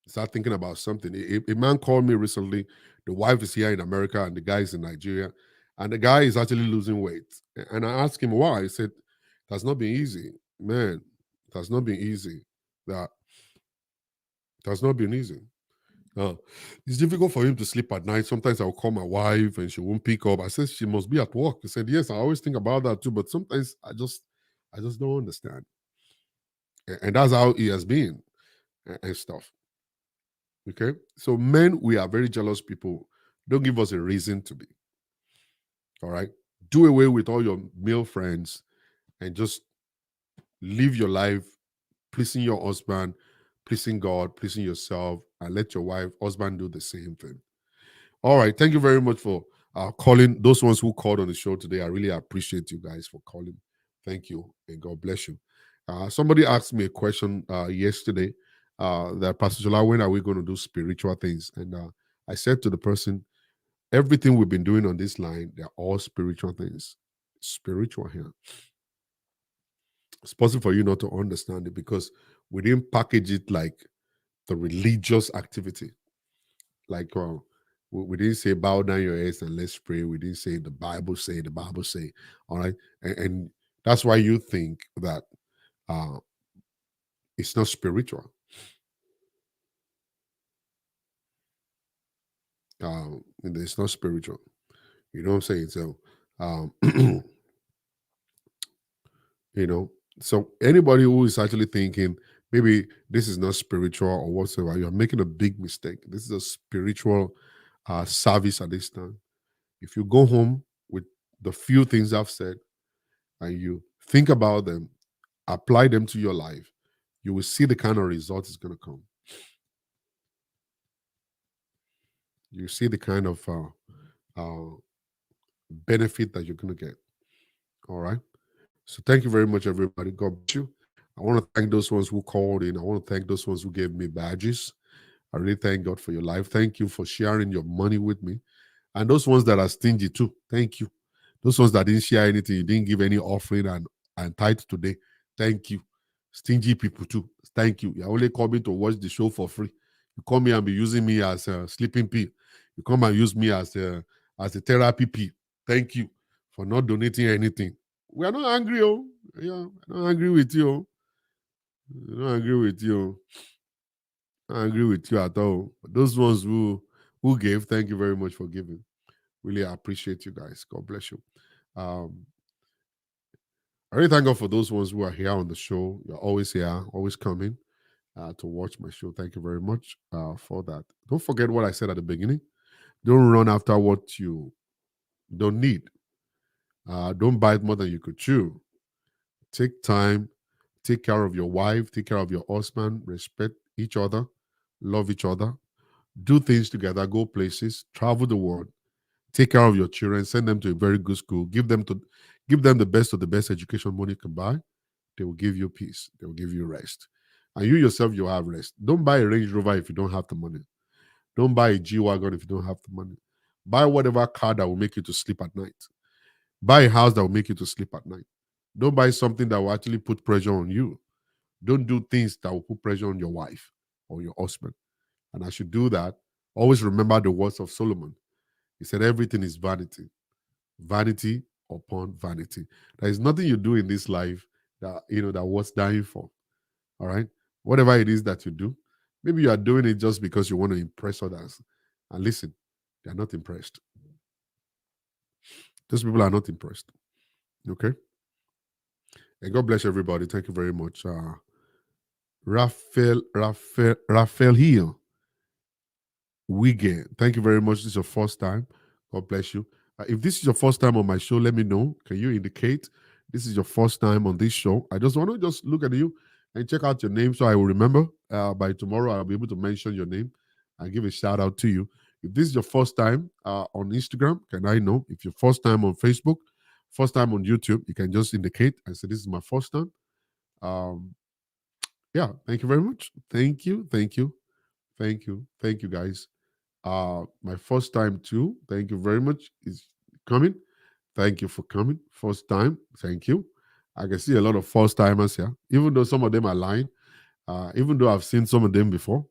start thinking about something. A man called me recently. The wife is here in America and the guy is in Nigeria, and the guy is actually losing weight. And I asked him why. He said, "It has not been easy, man. It has not been easy. That it has not been easy. It's difficult for him to sleep at night. Sometimes I'll call my wife and she won't pick up. I said she must be at work." He said, "Yes, I always think about that too, but sometimes I just don't understand." And that's how he has been and stuff. Okay, so men, we are very jealous people. Don't give us a reason to be. All right, do away with all your male friends and just live your life pleasing your husband, pleasing God, pleasing yourself, and let your husband do the same thing. All right, thank you very much for calling. Those ones who called on the show today, I really appreciate you guys for calling. Thank you, and God bless you. Somebody asked me a question yesterday that, Pastor Jola, when are we going to do spiritual things? And I said to the person, everything we've been doing on this line, they're all spiritual things. Spiritual here. It's possible for you not to understand it because we didn't package it like the religious activity. Like we didn't say bow down your heads and let's pray. We didn't say the Bible say. All right, and that's why you think that it's not spiritual. It's not spiritual. You know what I'm saying? So, you know, so anybody who is actually thinking maybe this is not spiritual or whatsoever, you're making a big mistake. This is a spiritual service at this time. If you go home with the few things I've said and you think about them, apply them to your life, you will see the kind of results it's going to come. You see the kind of benefit that you're going to get. All right. So thank you very much, everybody. God bless you. I want to thank those ones who called in. I want to thank those ones who gave me badges. I really thank God for your life. Thank you for sharing your money with me. And those ones that are stingy too, thank you. Those ones that didn't share anything, you didn't give any offering and tithe today, thank you. Stingy people too, thank you. You're only coming to watch the show for free. You come here and be using me as a sleeping pill. You come and use me as a therapy pill. Thank you for not donating anything. We are not angry, oh. Yeah, I'm not angry with you. I'm not angry with you. I agree with you at all. But those ones who gave, thank you very much for giving. Really appreciate you guys. God bless you. I really thank God for those ones who are here on the show. You're always here, always coming to watch my show. Thank you very much for that. Don't forget what I said at the beginning. Don't run after what you don't need. Don't bite more than you could chew. Take time. Take care of your wife. Take care of your husband. Respect each other. Love each other. Do things together. Go places. Travel the world. Take care of your children. Send them to a very good school. Give them the best of the best education money can buy. They will give you peace. They will give you rest. And you yourself, you have rest. Don't buy a Range Rover if you don't have the money. Don't buy a G-Wagon if you don't have the money. Buy whatever car that will make you to sleep at night. Buy a house that will make you to sleep at night. Don't buy something that will actually put pressure on you. Don't do things that will put pressure on your wife or your husband. And as you do that, always remember the words of Solomon. He said, everything is vanity. Vanity upon vanity. There is nothing you do in this life that that worth dying for. All right. Whatever it is that you do, maybe you are doing it just because you want to impress others. And listen, they are not impressed. Those people are not impressed. Okay. And God bless everybody. Thank you very much. Raphael Hill. Wigan. Thank you very much. This is your first time. God bless you. If this is your first time on my show, let me know. Can you indicate this is your first time on this show? I just want to just look at you and check out your name so I will remember. By tomorrow, I'll be able to mention your name and give a shout out to you. If this is your first time on Instagram, can I know? If your first time on Facebook, first time on YouTube, you can just indicate and say, this is my first time. Yeah, thank you very much. Thank you, guys. My first time too. Thank you very much. Is coming. Thank you for coming. First time. Thank you. I can see a lot of first timers here, even though some of them are lying. Even though I've seen some of them before,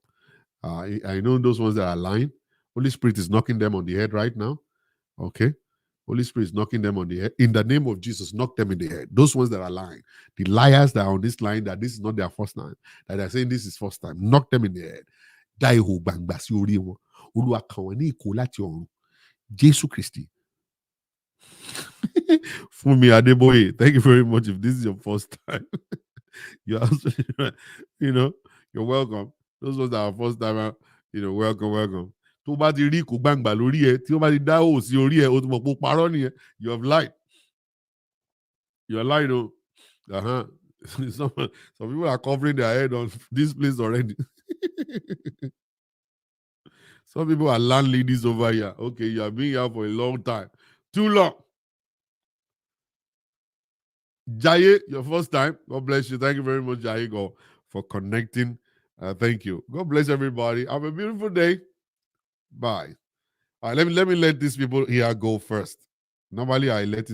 I know those ones that are lying. Holy Spirit is knocking them on the head right now. Okay. Holy Spirit is knocking them on the head. In the name of Jesus, knock them in the head. Those ones that are lying. The liars that are on this line, that this is not their first time, that they're saying this is first time, knock them in the head. Die ho bangba sí orí wọn. Olúwa kàn wọ́n ní ìkó láti ọ̀run. Jésù Kristi. Fumi Adeboye, thank you very much. If this is your first time, you're you're welcome. Those ones that are first time, welcome. Tó bá ti rí ìkó gbangba lórí ẹ, tí ó bá ti dá òò sí orí ẹ, ó ti mọ̀ pé ó parọ́ nìyẹn. You have lied. You're lying, oh. Some people are covering their head on this place already. Some people are landladies over here. Okay, you have been here for a long time. Too long. Jaye, your first time. God bless you. Thank you very much, Jaye, for connecting. Thank you. God bless everybody. Have a beautiful day. Bye. All right, let me let these people here go first. Normally, I let it